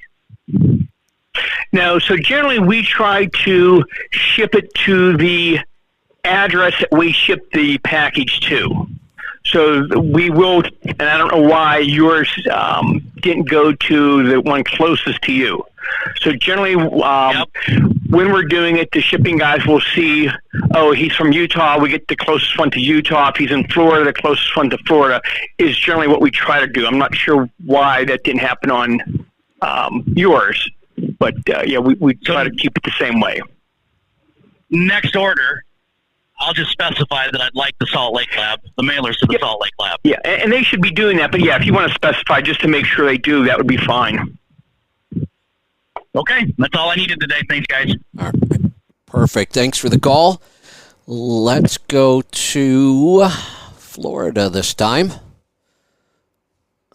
[SPEAKER 3] No, so generally we try to ship it to the address that we ship the package to. So we will, and I don't know why yours didn't go to the one closest to you. So generally, when we're doing it, the shipping guys will see, oh, he's from Utah, we get the closest one to Utah. If he's in Florida, the closest one to Florida is generally what we try to do. I'm not sure why that didn't happen on yours, but yeah, we try to keep it the same way.
[SPEAKER 7] Next order, I'll just specify that I'd like the Salt Lake lab, the mailers to the Salt Lake lab.
[SPEAKER 3] Yeah, and they should be doing that. But yeah, if you want to specify just to make sure they do, that would be fine.
[SPEAKER 7] Okay, that's all I needed today. Thanks, guys.
[SPEAKER 1] All right. Perfect. Thanks for the call. Let's go to Florida this time.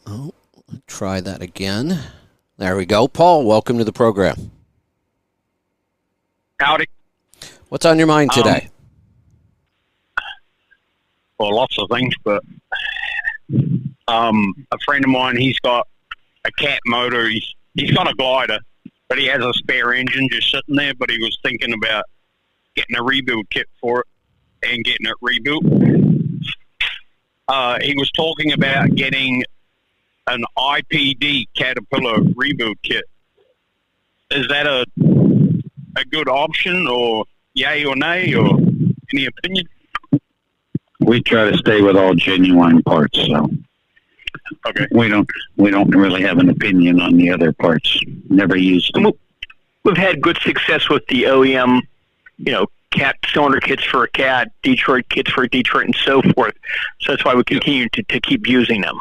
[SPEAKER 1] Oh, try that again. There we go. Paul, welcome to the program.
[SPEAKER 8] Howdy.
[SPEAKER 1] What's on your mind today?
[SPEAKER 8] Well, lots of things, but a friend of mine, he's got a cat motor. He's got a glider, but he has a spare engine just sitting there, but he was thinking about getting a rebuild kit for it and getting it rebuilt. He was talking about getting an IPD Caterpillar rebuild kit. Is that a good option, or yay or nay, or any opinion?
[SPEAKER 2] We try to stay with all genuine parts, so
[SPEAKER 8] okay.
[SPEAKER 2] We don't really have an opinion on the other parts. Never used them.
[SPEAKER 3] We've had good success with the OEM, cat cylinder kits for a cat, Detroit kits for Detroit, and so forth. So that's why we continue to keep using them.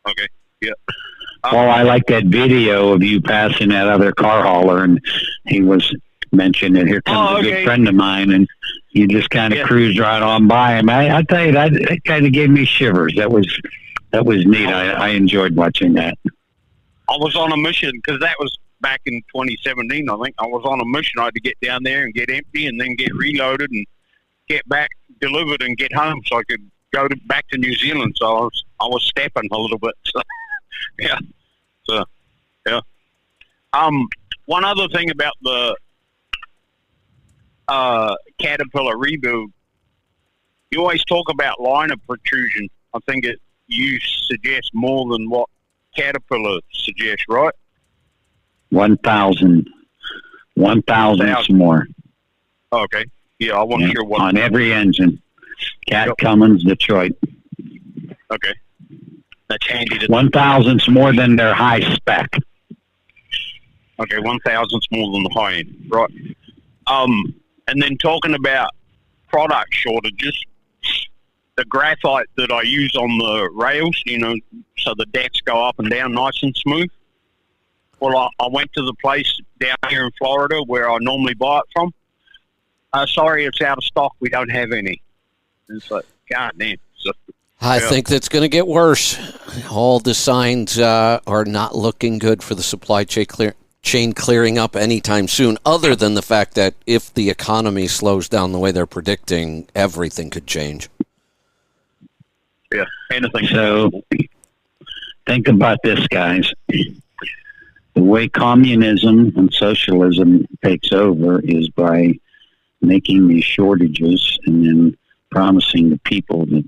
[SPEAKER 8] Okay. Yeah.
[SPEAKER 2] I like that video of you passing that other car hauler, and he was mentioning, here comes a good friend of mine, and you just kind of cruised right on by him. I tell you, that kind of gave me shivers. That was neat. I enjoyed watching that.
[SPEAKER 8] I was on a mission, because that was back in 2017, I think. I was on a mission. I had to get down there and get empty and then get reloaded and get back delivered and get home so I could go back to New Zealand. So I was stepping a little bit. So, yeah. So, yeah. One other thing about the Caterpillar rebuild, you always talk about liner protrusion. I think you suggest more than what Caterpillar suggests, right?
[SPEAKER 2] 1,000 more.
[SPEAKER 8] Okay. Yeah, I wasn't sure what.
[SPEAKER 2] On every engine. Cat Cummins, Detroit.
[SPEAKER 8] Okay. That's handy.
[SPEAKER 2] 1,000's more than their high spec.
[SPEAKER 8] Okay, 1,000's more than the high end. Right. And then talking about product shortages, the graphite that I use on the rails, so the decks go up and down nice and smooth. Well, I went to the place down here in Florida where I normally buy it from. Sorry, it's out of stock. We don't have any. It's like, God damn. So,
[SPEAKER 1] I think that's going to get worse. All the signs are not looking good for the supply chain clearing up anytime soon, other than the fact that if the economy slows down the way they're predicting, everything could change.
[SPEAKER 8] Yeah, anything.
[SPEAKER 2] So think about this, guys. The way communism and socialism takes over is by making these shortages and then promising the people that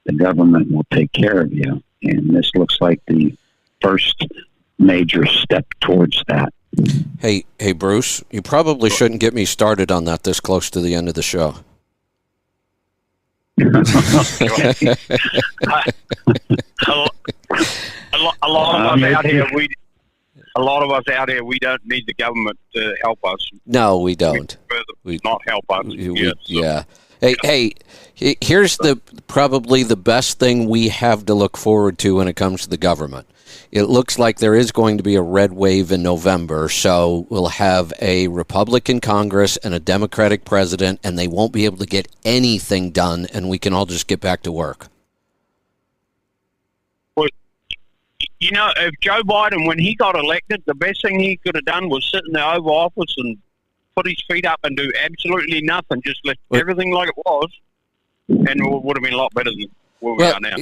[SPEAKER 2] the government will take care of you. And this looks like the first major step towards that.
[SPEAKER 1] Hey, Bruce, you probably shouldn't get me started on that this close to the end of the show.
[SPEAKER 8] A lot of us out here, we don't need the government to help us.
[SPEAKER 1] No, we don't.
[SPEAKER 8] We not help us.
[SPEAKER 1] Yeah. Hey, here's probably the best thing we have to look forward to when it comes to the government. It looks like there is going to be a red wave in November, so we'll have a Republican Congress and a Democratic president, and they won't be able to get anything done, and we can all just get back to work.
[SPEAKER 8] Well, if Joe Biden, when he got elected, the best thing he could have done was sit in the Oval Office and put his feet up and do absolutely nothing, just let everything like it was. and it would have been a lot better than where we are now.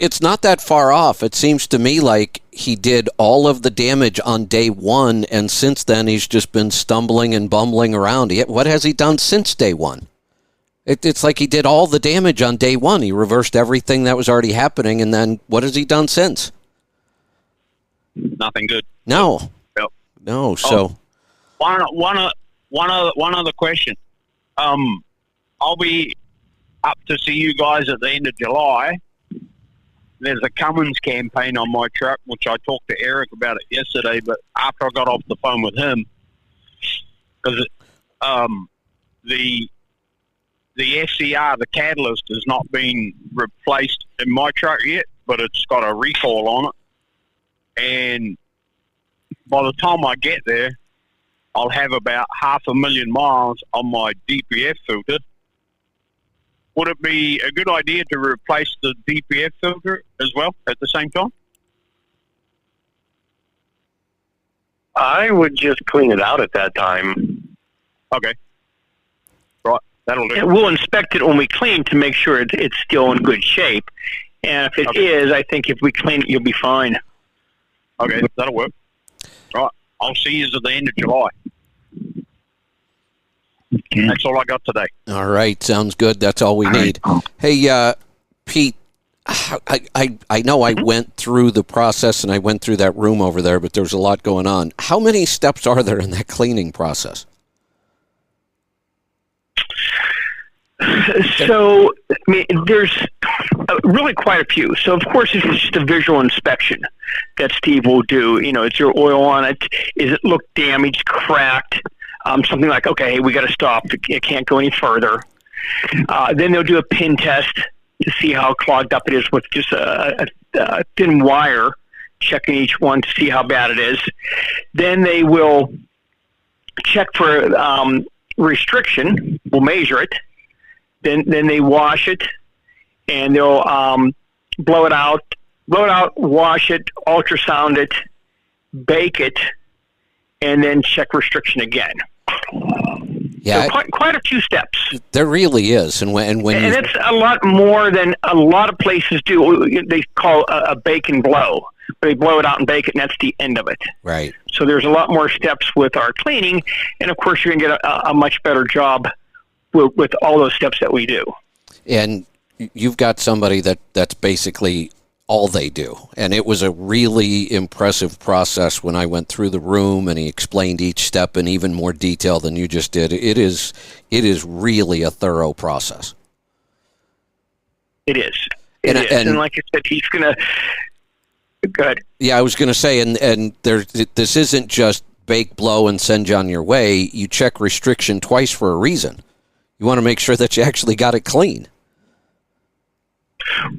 [SPEAKER 1] It's not that far off. It seems to me like he did all of the damage on day one, and since then he's just been stumbling and bumbling around. What has he done since day one? It's like he did all the damage on day one. He reversed everything that was already happening, and then what has he done since?
[SPEAKER 8] Nothing good.
[SPEAKER 1] No.
[SPEAKER 8] Yep.
[SPEAKER 1] No. So
[SPEAKER 8] one other question. I'll be up to see you guys at the end of July. There's a Cummins campaign on my truck, which I talked to Eric about it yesterday, but after I got off the phone with him, because the SCR, the catalyst, has not been replaced in my truck yet, but it's got a recall on it. And by the time I get there, I'll have about 500,000 miles on my DPF filter. Would it be a good idea to replace the DPF filter as well at the same time?
[SPEAKER 4] I would just clean it out at that time.
[SPEAKER 8] Okay. Right. That'll do.
[SPEAKER 3] And we'll inspect it when we clean to make sure it's still in good shape. And if it is, I think if we clean it, you'll be fine.
[SPEAKER 8] Okay, that'll work. Right. I'll see you at the end of July.
[SPEAKER 2] Okay.
[SPEAKER 8] That's all I got today.
[SPEAKER 1] all right, sounds good. That's all we need. Hey, Pete, I know I went through the process and I went through that room over there, but there's a lot going on. How many steps are there in that cleaning process?
[SPEAKER 3] So, I mean, there's really quite a few. So, of course, it's just a visual inspection that Steve will do. You know, is there oil on it? Is it look damaged, cracked? Something like, okay, we got to stop. It can't go any further. Then they'll do a pin test to see how clogged up it is with just a thin wire, checking each one to see how bad it is. Then they will check for restriction. We'll measure it. Then they wash it, and they'll blow it out, wash it, ultrasound it, bake it, and then check restriction again.
[SPEAKER 1] Yeah,
[SPEAKER 3] so quite a few steps.
[SPEAKER 1] There really is, and
[SPEAKER 3] it's a lot more than a lot of places do. They call a bake and blow. They blow it out and bake it, and that's the end of it.
[SPEAKER 1] Right.
[SPEAKER 3] So there's a lot more steps with our cleaning, and of course you're going to get a much better job with all those steps that we do.
[SPEAKER 1] And you've got somebody that's basically all they do. And it was a really impressive process when I went through the room and he explained each step in even more detail than you just did. It is really a thorough process.
[SPEAKER 3] It is. And like I said, he's going to... Go ahead.
[SPEAKER 1] Yeah, I was going to say, and this isn't just bake, blow, and send you on your way. You check restriction twice for a reason. You want to make sure that you actually got it clean.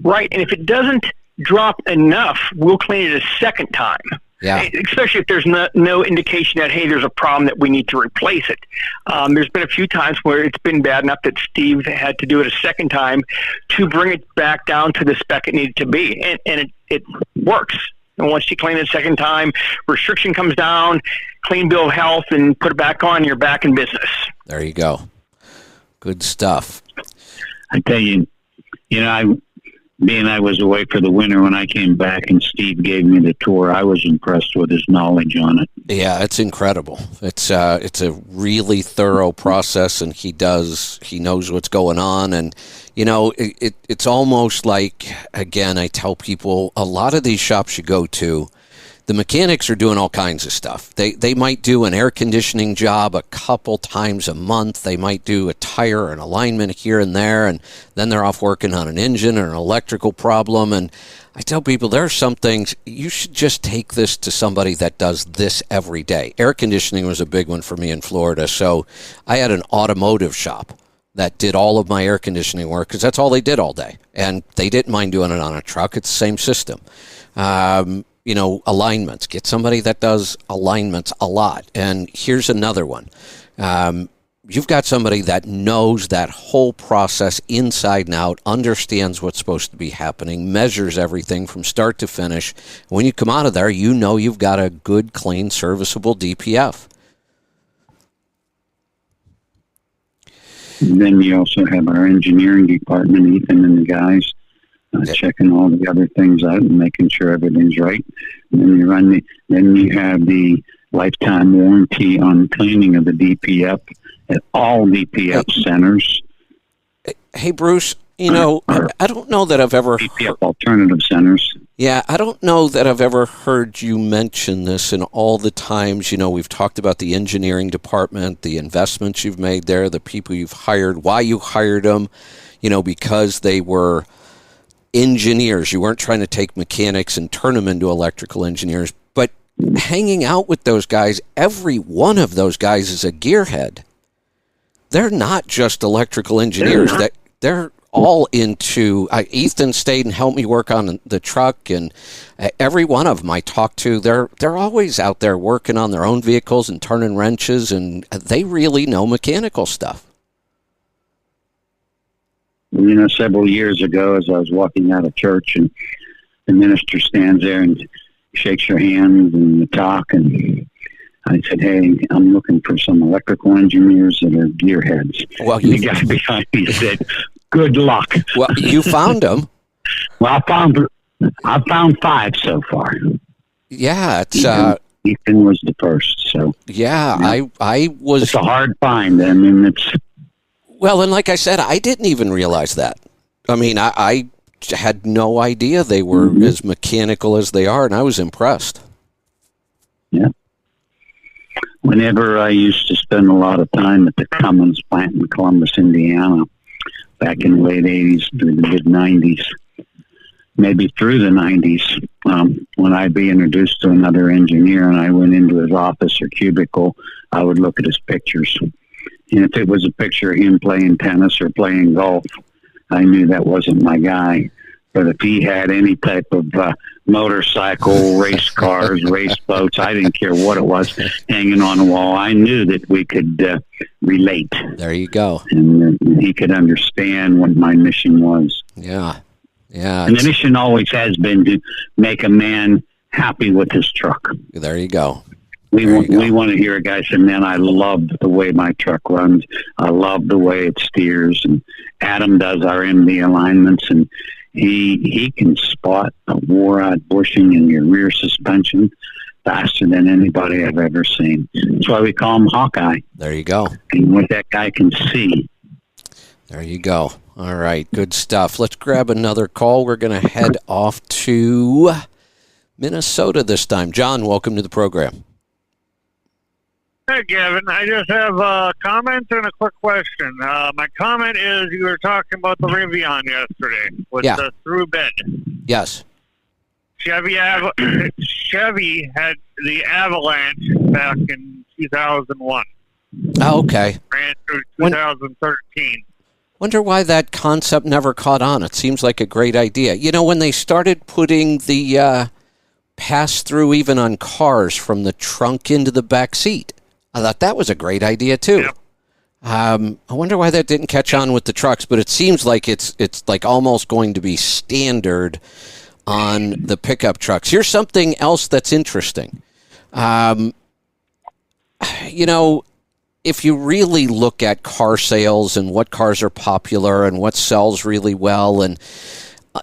[SPEAKER 3] Right, and if it doesn't drop enough, we'll clean it a second time.
[SPEAKER 1] Yeah.
[SPEAKER 3] Especially if there's no indication that, hey, there's a problem that we need to replace it. There's been a few times where it's been bad enough that Steve had to do it a second time to bring it back down to the spec it needed to be, and it works. And once you clean it a second time, restriction comes down, clean bill of health, and put it back on, you're back in business.
[SPEAKER 1] There you go. Good stuff.
[SPEAKER 2] I tell you, I was away for the winter when I came back and Steve gave me the tour. I was impressed with his knowledge on it.
[SPEAKER 1] Yeah, it's incredible. It's a really thorough process, and he knows what's going on. And, it's almost like, again, I tell people a lot of these shops you go to, the mechanics are doing all kinds of stuff. They might do an air conditioning job a couple times a month. They might do a tire or an alignment here and there, and then they're off working on an engine or an electrical problem. And I tell people there are some things, you should just take this to somebody that does this every day. Air conditioning was a big one for me in Florida. So I had an automotive shop that did all of my air conditioning work because that's all they did all day. And they didn't mind doing it on a truck. It's the same system. Alignments. Get somebody that does alignments a lot. And here's another one. You've got somebody that knows that whole process inside and out, understands what's supposed to be happening, measures everything from start to finish. When you come out of there, you've got a good, clean, serviceable DPF.
[SPEAKER 2] And then you also have our engineering department, Ethan and the guys, checking all the other things out and making sure everything's right. And then then you have the lifetime warranty on cleaning of the DPF at all DPF centers.
[SPEAKER 1] Hey, Bruce, you know, I don't know that I've ever
[SPEAKER 2] DPF alternative centers.
[SPEAKER 1] Yeah, I don't know that I've ever heard you mention this in all the times, you know, we've talked about the engineering department, the investments you've made there, the people you've hired, why you hired them, you know, because they were engineers. You weren't trying to take mechanics and turn them into electrical engineers. But hanging out with those guys, every one of those guys is a gearhead. They're not just electrical engineers. They're all into. Ethan stayed and helped me work on the truck, and every one of them I talked to, they're always out there working on their own vehicles and turning wrenches, and they really know mechanical stuff.
[SPEAKER 2] You know, several years ago, as I was walking out of church, and the minister stands there and shakes your hand and we talk, and I said, "Hey, I'm looking for some electrical engineers that are gearheads."
[SPEAKER 1] Well,
[SPEAKER 2] the guy behind me said, "Good luck."
[SPEAKER 1] Well, you found them.
[SPEAKER 2] Well, I found 5 so far.
[SPEAKER 1] Yeah, it's
[SPEAKER 2] Ethan was the first. So
[SPEAKER 1] yeah, I was.
[SPEAKER 2] It's a hard find. I mean, it's.
[SPEAKER 1] Well, and like I said, I didn't even realize that. I mean, I had no idea they were as mechanical as they are, and I was impressed.
[SPEAKER 2] Yeah. Whenever I used to spend a lot of time at the Cummins plant in Columbus, Indiana, back in the late 80s through the mid-90s, maybe through the 90s, when I'd be introduced to another engineer and I went into his office or cubicle, I would look at his pictures. And if it was a picture of him playing tennis or playing golf, I knew that wasn't my guy. But if he had any type of motorcycle, race cars, race boats, I didn't care what it was hanging on the wall. I knew that we could relate.
[SPEAKER 1] There you go.
[SPEAKER 2] And he could understand what my mission was.
[SPEAKER 1] Yeah. Yeah.
[SPEAKER 2] And the mission always has been to make a man happy with his truck.
[SPEAKER 1] There you go.
[SPEAKER 2] We want to hear a guy say, "Man, I love the way my truck runs. I love the way it steers." And Adam does our MD alignments, and he can spot a wore-out bushing in your rear suspension faster than anybody I've ever seen. That's why we call him Hawkeye.
[SPEAKER 1] There you go.
[SPEAKER 2] And what that guy can see.
[SPEAKER 1] There you go. All right, good stuff. Let's grab another call. We're going to head off to Minnesota this time. John, welcome to the program.
[SPEAKER 9] Hey, Kevin. I just have a comment and a quick question. My comment is you were talking about the Rivian yesterday with the through bed.
[SPEAKER 1] Yes.
[SPEAKER 9] Chevy had the Avalanche back in 2001.
[SPEAKER 1] Oh, okay.
[SPEAKER 9] Ran through 2013.
[SPEAKER 1] Wonder why that concept never caught on. It seems like a great idea. You know, when they started putting the pass-through even on cars from the trunk into the back seat, I thought that was a great idea too.
[SPEAKER 9] Yep.
[SPEAKER 1] I wonder why that didn't catch on with the trucks, but it seems like it's like almost going to be standard on the pickup trucks. Here's something else that's interesting. You know, if you really look at car sales and what cars are popular and what sells really well, and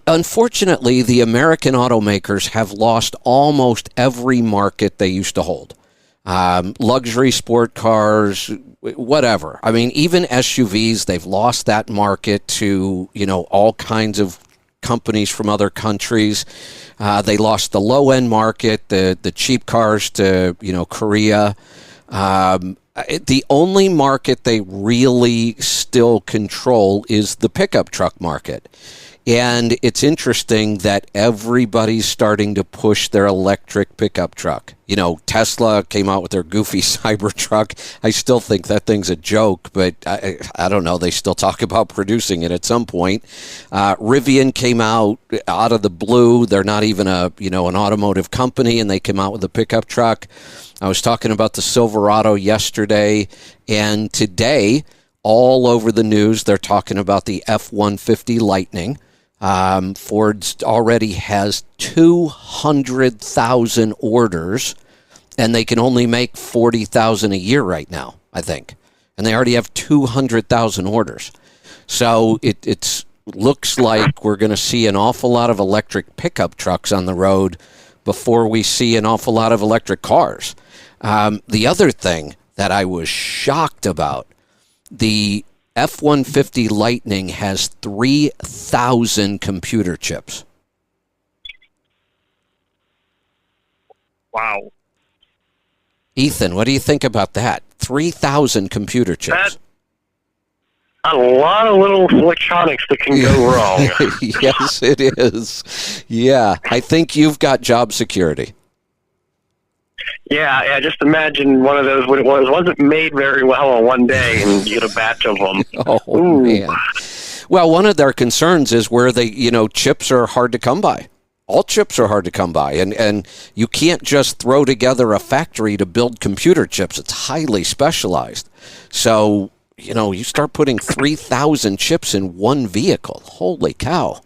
[SPEAKER 1] unfortunately, the American automakers have lost almost every market they used to hold. Luxury sport cars, whatever. I mean, even SUVs, they've lost that market to, you know, all kinds of companies from other countries. They lost the low-end market, the cheap cars to, you know, Korea. The only market they really still control is the pickup truck market. And it's interesting that everybody's starting to push their electric pickup truck. You know, Tesla came out with their goofy Cybertruck. I still think that thing's a joke, but I don't know. They still talk about producing it at some point. Rivian came out of the blue. They're not even an automotive company, and they came out with a pickup truck. I was talking about the Silverado yesterday, and today, all over the news, they're talking about the F-150 Lightning. Ford already has 200,000 orders, and they can only make 40,000 a year right now, I think. and they already have 200,000 orders. So it looks like we're going to see an awful lot of electric pickup trucks on the road before we see an awful lot of electric cars. The other thing that I was shocked about, the F-150 Lightning has 3,000 computer chips.
[SPEAKER 9] Wow.
[SPEAKER 1] Ethan, what do you think about that? 3,000 computer chips.
[SPEAKER 4] A lot of little electronics that can go wrong.
[SPEAKER 1] Yes, it is. Yeah, I think you've got job security.
[SPEAKER 4] Yeah, just imagine one of those when it wasn't made very well on one day, and you get a batch of them.
[SPEAKER 1] Oh, man. Well, one of their concerns is where chips are hard to come by. All chips are hard to come by, and you can't just throw together a factory to build computer chips. It's highly specialized. So, you start putting 3,000 chips in one vehicle. Holy cow.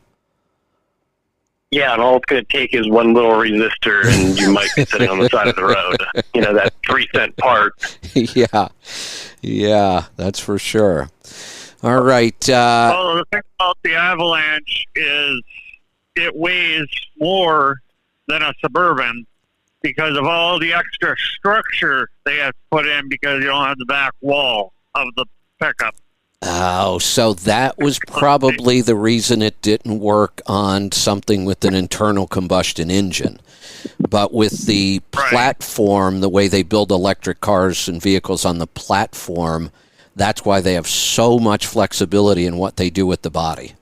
[SPEAKER 4] Yeah, and all it's going to take is one little resistor, and you might be sitting on the side of the road. That 3-cent part.
[SPEAKER 1] Yeah, that's for sure. All right.
[SPEAKER 9] Well, the thing about the Avalanche is it weighs more than a Suburban because of all the extra structure they have to put in because you don't have the back wall of the pickup.
[SPEAKER 1] Oh, so that was probably the reason it didn't work on something with an internal combustion engine. But with the platform, the way they build electric cars and vehicles on the platform, that's why they have so much flexibility in what they do with the body.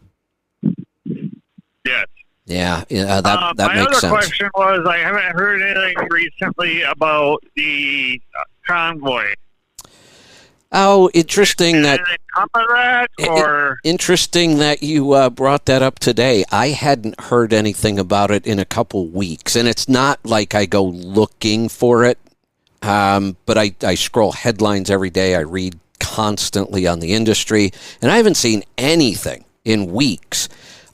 [SPEAKER 9] Yes.
[SPEAKER 1] Yeah, that makes sense.
[SPEAKER 9] My other question was, I haven't heard anything recently about the convoy.
[SPEAKER 1] Oh, interesting that. Interesting that you brought that up today. I hadn't heard anything about it in a couple weeks, and it's not like I go looking for it. But I scroll headlines every day. I read constantly on the industry, and I haven't seen anything in weeks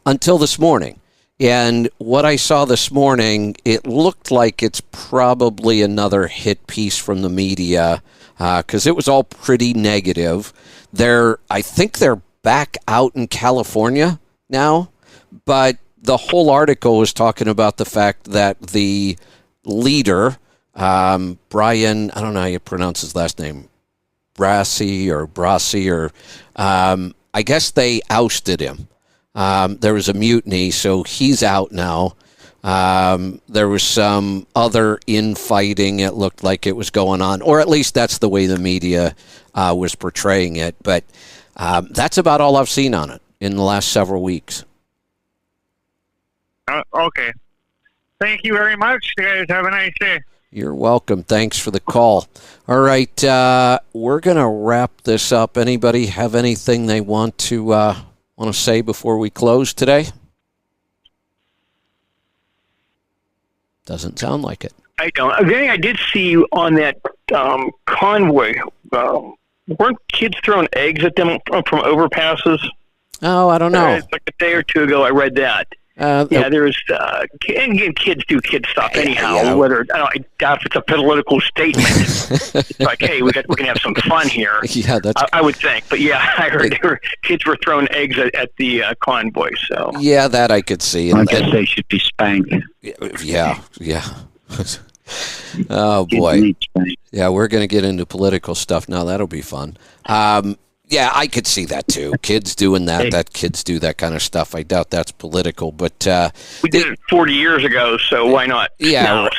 [SPEAKER 1] until this morning. And what I saw this morning, it looked like it's probably another hit piece from the media. Because it was all pretty negative. I think they're back out in California now, but the whole article was talking about the fact that the leader, Brian, I don't know how you pronounce his last name, Brassi, or I guess they ousted him. There was a mutiny, so he's out now. There was some other infighting, it looked like it was going on, or at least that's the way the media was portraying it. But that's about all I've seen on it in the last several weeks.
[SPEAKER 9] Okay. Thank you very much. You guys have a nice day.
[SPEAKER 1] You're welcome. Thanks for the call. All right, we're going to wrap this up. Anybody have anything they want to say before we close today? Doesn't sound like it.
[SPEAKER 3] I don't. The thing I did see on that convoy, weren't kids throwing eggs at them from overpasses?
[SPEAKER 1] Oh, I don't know.
[SPEAKER 3] It's like a day or two ago I read that. There's and kids do kid stuff anyhow.
[SPEAKER 1] Yeah.
[SPEAKER 3] Whether I doubt if it's a political statement. It's like, hey, we can have some fun here.
[SPEAKER 1] Yeah,
[SPEAKER 3] I would think. But yeah, I heard kids were throwing eggs at the convoy. So
[SPEAKER 1] yeah, that I could see.
[SPEAKER 2] I guess they should be spanked.
[SPEAKER 1] Yeah. Oh boy. Yeah, we're going to get into political stuff now. That'll be fun. Yeah, I could see that too. Kids doing that kids do that kind of stuff. I doubt that's political, but
[SPEAKER 3] we did it 40 years ago, so why not?
[SPEAKER 1] Yeah,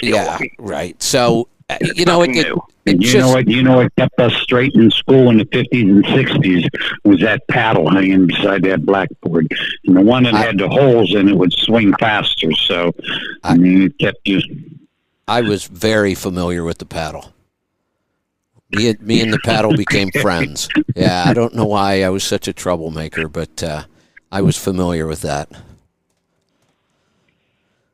[SPEAKER 1] right. So you know
[SPEAKER 2] what kept us straight in school in the 50s and 60s was that paddle hanging beside that blackboard, and the one that had the holes in it would swing faster. So it kept you.
[SPEAKER 1] I was very familiar with the paddle. Me and the paddle became friends. Yeah, I don't know why I was such a troublemaker, but I was familiar with that.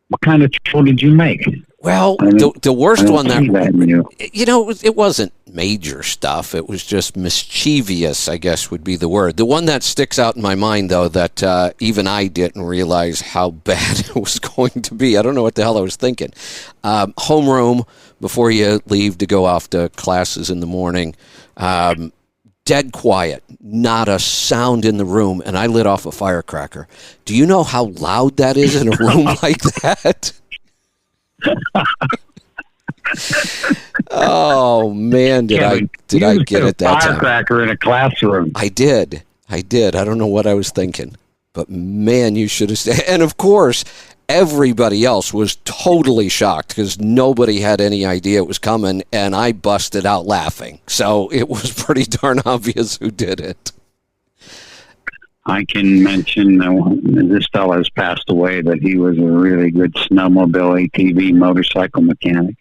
[SPEAKER 2] What kind of trouble did you make?
[SPEAKER 1] Well, the worst one it wasn't major stuff. It was just mischievous, I guess would be the word. The one that sticks out in my mind, though, that even I didn't realize how bad it was going to be. I don't know what the hell I was thinking. Homeroom, before you leave to go off to classes in the morning, dead quiet, not a sound in the room, and I lit off a firecracker. Do you know how loud that is in a room like that? Oh man, did I get it that time?
[SPEAKER 2] Firecracker in a classroom.
[SPEAKER 1] I did. I don't know what I was thinking, but man, you should have. And of course, everybody else was totally shocked because nobody had any idea it was coming, and I busted out laughing. So it was pretty darn obvious who did it.
[SPEAKER 2] I can mention this fellow has passed away, but he was a really good snowmobile, ATV, motorcycle mechanic.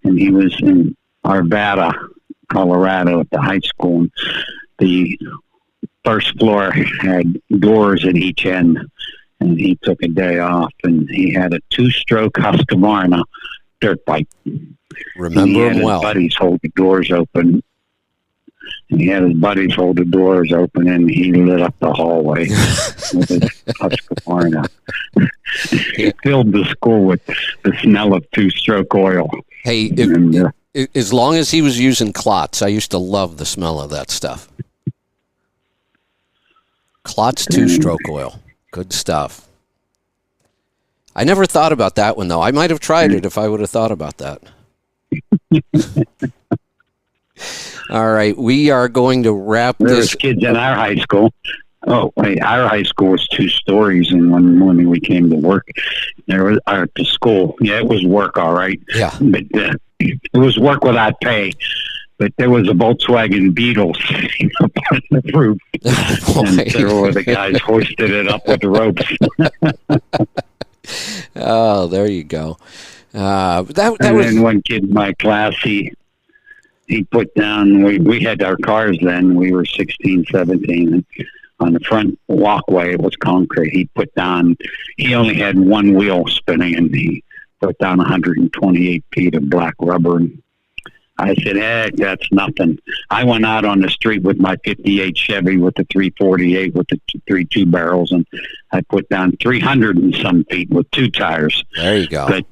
[SPEAKER 2] And he was in Arvada, Colorado at the high school. And the first floor had doors at each end. And he took a day off, and he had a 2-stroke Husqvarna dirt bike.
[SPEAKER 1] Remember him well.
[SPEAKER 2] His buddies hold the doors open. And he had his buddies hold the doors open, and he lit up the hallway with his Husqvarna. He filled the school with the smell of 2-stroke oil.
[SPEAKER 1] Hey, as long as he was using Klotz, I used to love the smell of that stuff. Klotz 2-stroke oil. Good stuff. I never thought about that one, though. I might have tried it if I would have thought about that. All right, we are going to wrap
[SPEAKER 2] there
[SPEAKER 1] this.
[SPEAKER 2] There was kids in our high school. Oh, wait, our high school was 2 stories, and one morning we came to work. There was to school. Yeah, it was work, all right.
[SPEAKER 1] Yeah,
[SPEAKER 2] but it was work without pay. But there was a Volkswagen Beetle sitting up on the roof, and there were the guys hoisted it up with the ropes.
[SPEAKER 1] Oh, there you go.
[SPEAKER 2] Then one kid in my class, he put down. We had our cars then. We were 16, 17. And on the front walkway, it was concrete. He put down. He only had one wheel spinning, and he put down 128 feet of black rubber. And I said, heck, that's nothing. I went out on the street with my 58 Chevy with the 348 with the 3.2 barrels, and I put down 300 and some feet with 2 tires.
[SPEAKER 1] There you go.
[SPEAKER 2] But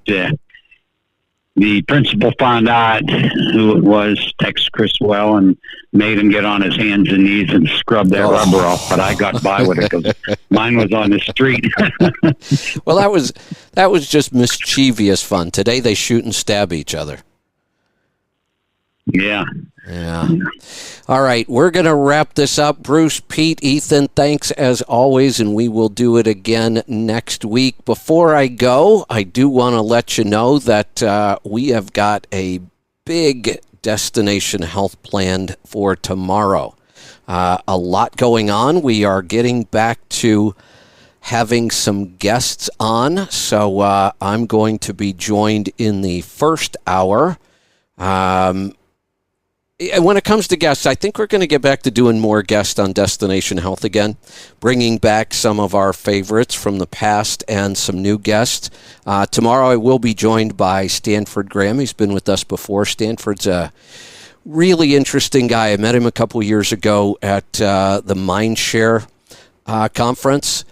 [SPEAKER 2] the principal found out who it was, texted Chris Well, and made him get on his hands and knees and scrub that rubber off. But I got by with it because mine was on the street.
[SPEAKER 1] Well, that was just mischievous fun. Today they shoot and stab each other.
[SPEAKER 2] Yeah.
[SPEAKER 1] All right, we're going to wrap this up. Bruce, Pete, Ethan, thanks as always, and we will do it again next week. Before I go, I do want to let you know that we have got a big destination health planned for tomorrow. A lot going on. We are getting back to having some guests on, so I'm going to be joined in the first hour. When it comes to guests, I think we're going to get back to doing more guests on Destination Health again, bringing back some of our favorites from the past and some new guests. Tomorrow I will be joined by Stanford Graham. He's been with us before. Stanford's a really interesting guy. I met him a couple years ago at the Mindshare conference.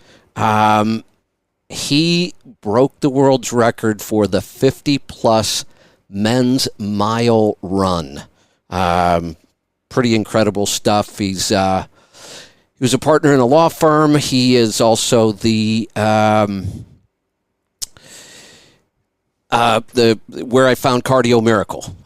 [SPEAKER 1] He broke the world's record for the 50-plus men's mile run. Pretty incredible stuff. He was a partner in a law firm. He is also the where I found Cardio Miracle.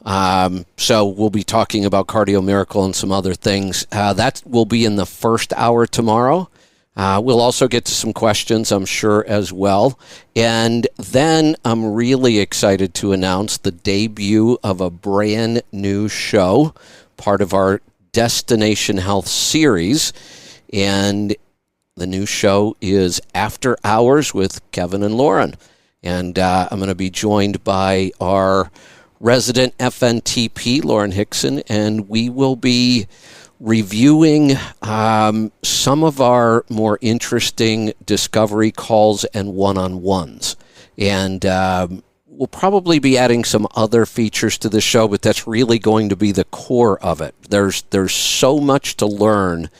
[SPEAKER 1] So we'll be talking about Cardio Miracle and some other things. That will be in the first hour tomorrow. We'll also get to some questions, I'm sure, as well. And then I'm really excited to announce the debut of a brand new show, part of our Destination Health series. And the new show is After Hours with Kevin and Lauren. And I'm going to be joined by our resident FNTP, Lauren Hickson, and we will be reviewing some of our more interesting discovery calls and one-on-ones. And we'll probably be adding some other features to the show, but that's really going to be the core of it. There's so much to learn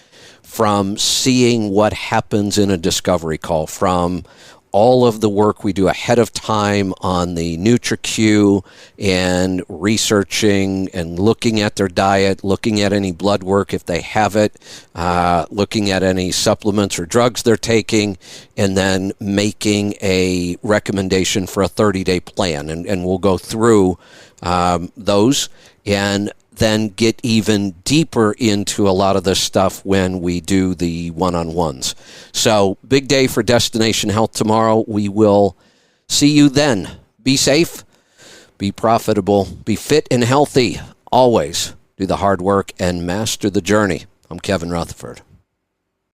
[SPEAKER 1] from seeing what happens in a discovery call, from all of the work we do ahead of time on the NutriQ and researching and looking at their diet, looking at any blood work if they have it, looking at any supplements or drugs they're taking, and then making a recommendation for a 30-day plan. And we'll go through those and then get even deeper into a lot of this stuff when we do the one-on-ones. So big day for Destination Health tomorrow. We will see you then. Be safe, be profitable, be fit and healthy. Always do the hard work and master the journey. I'm Kevin Rutherford.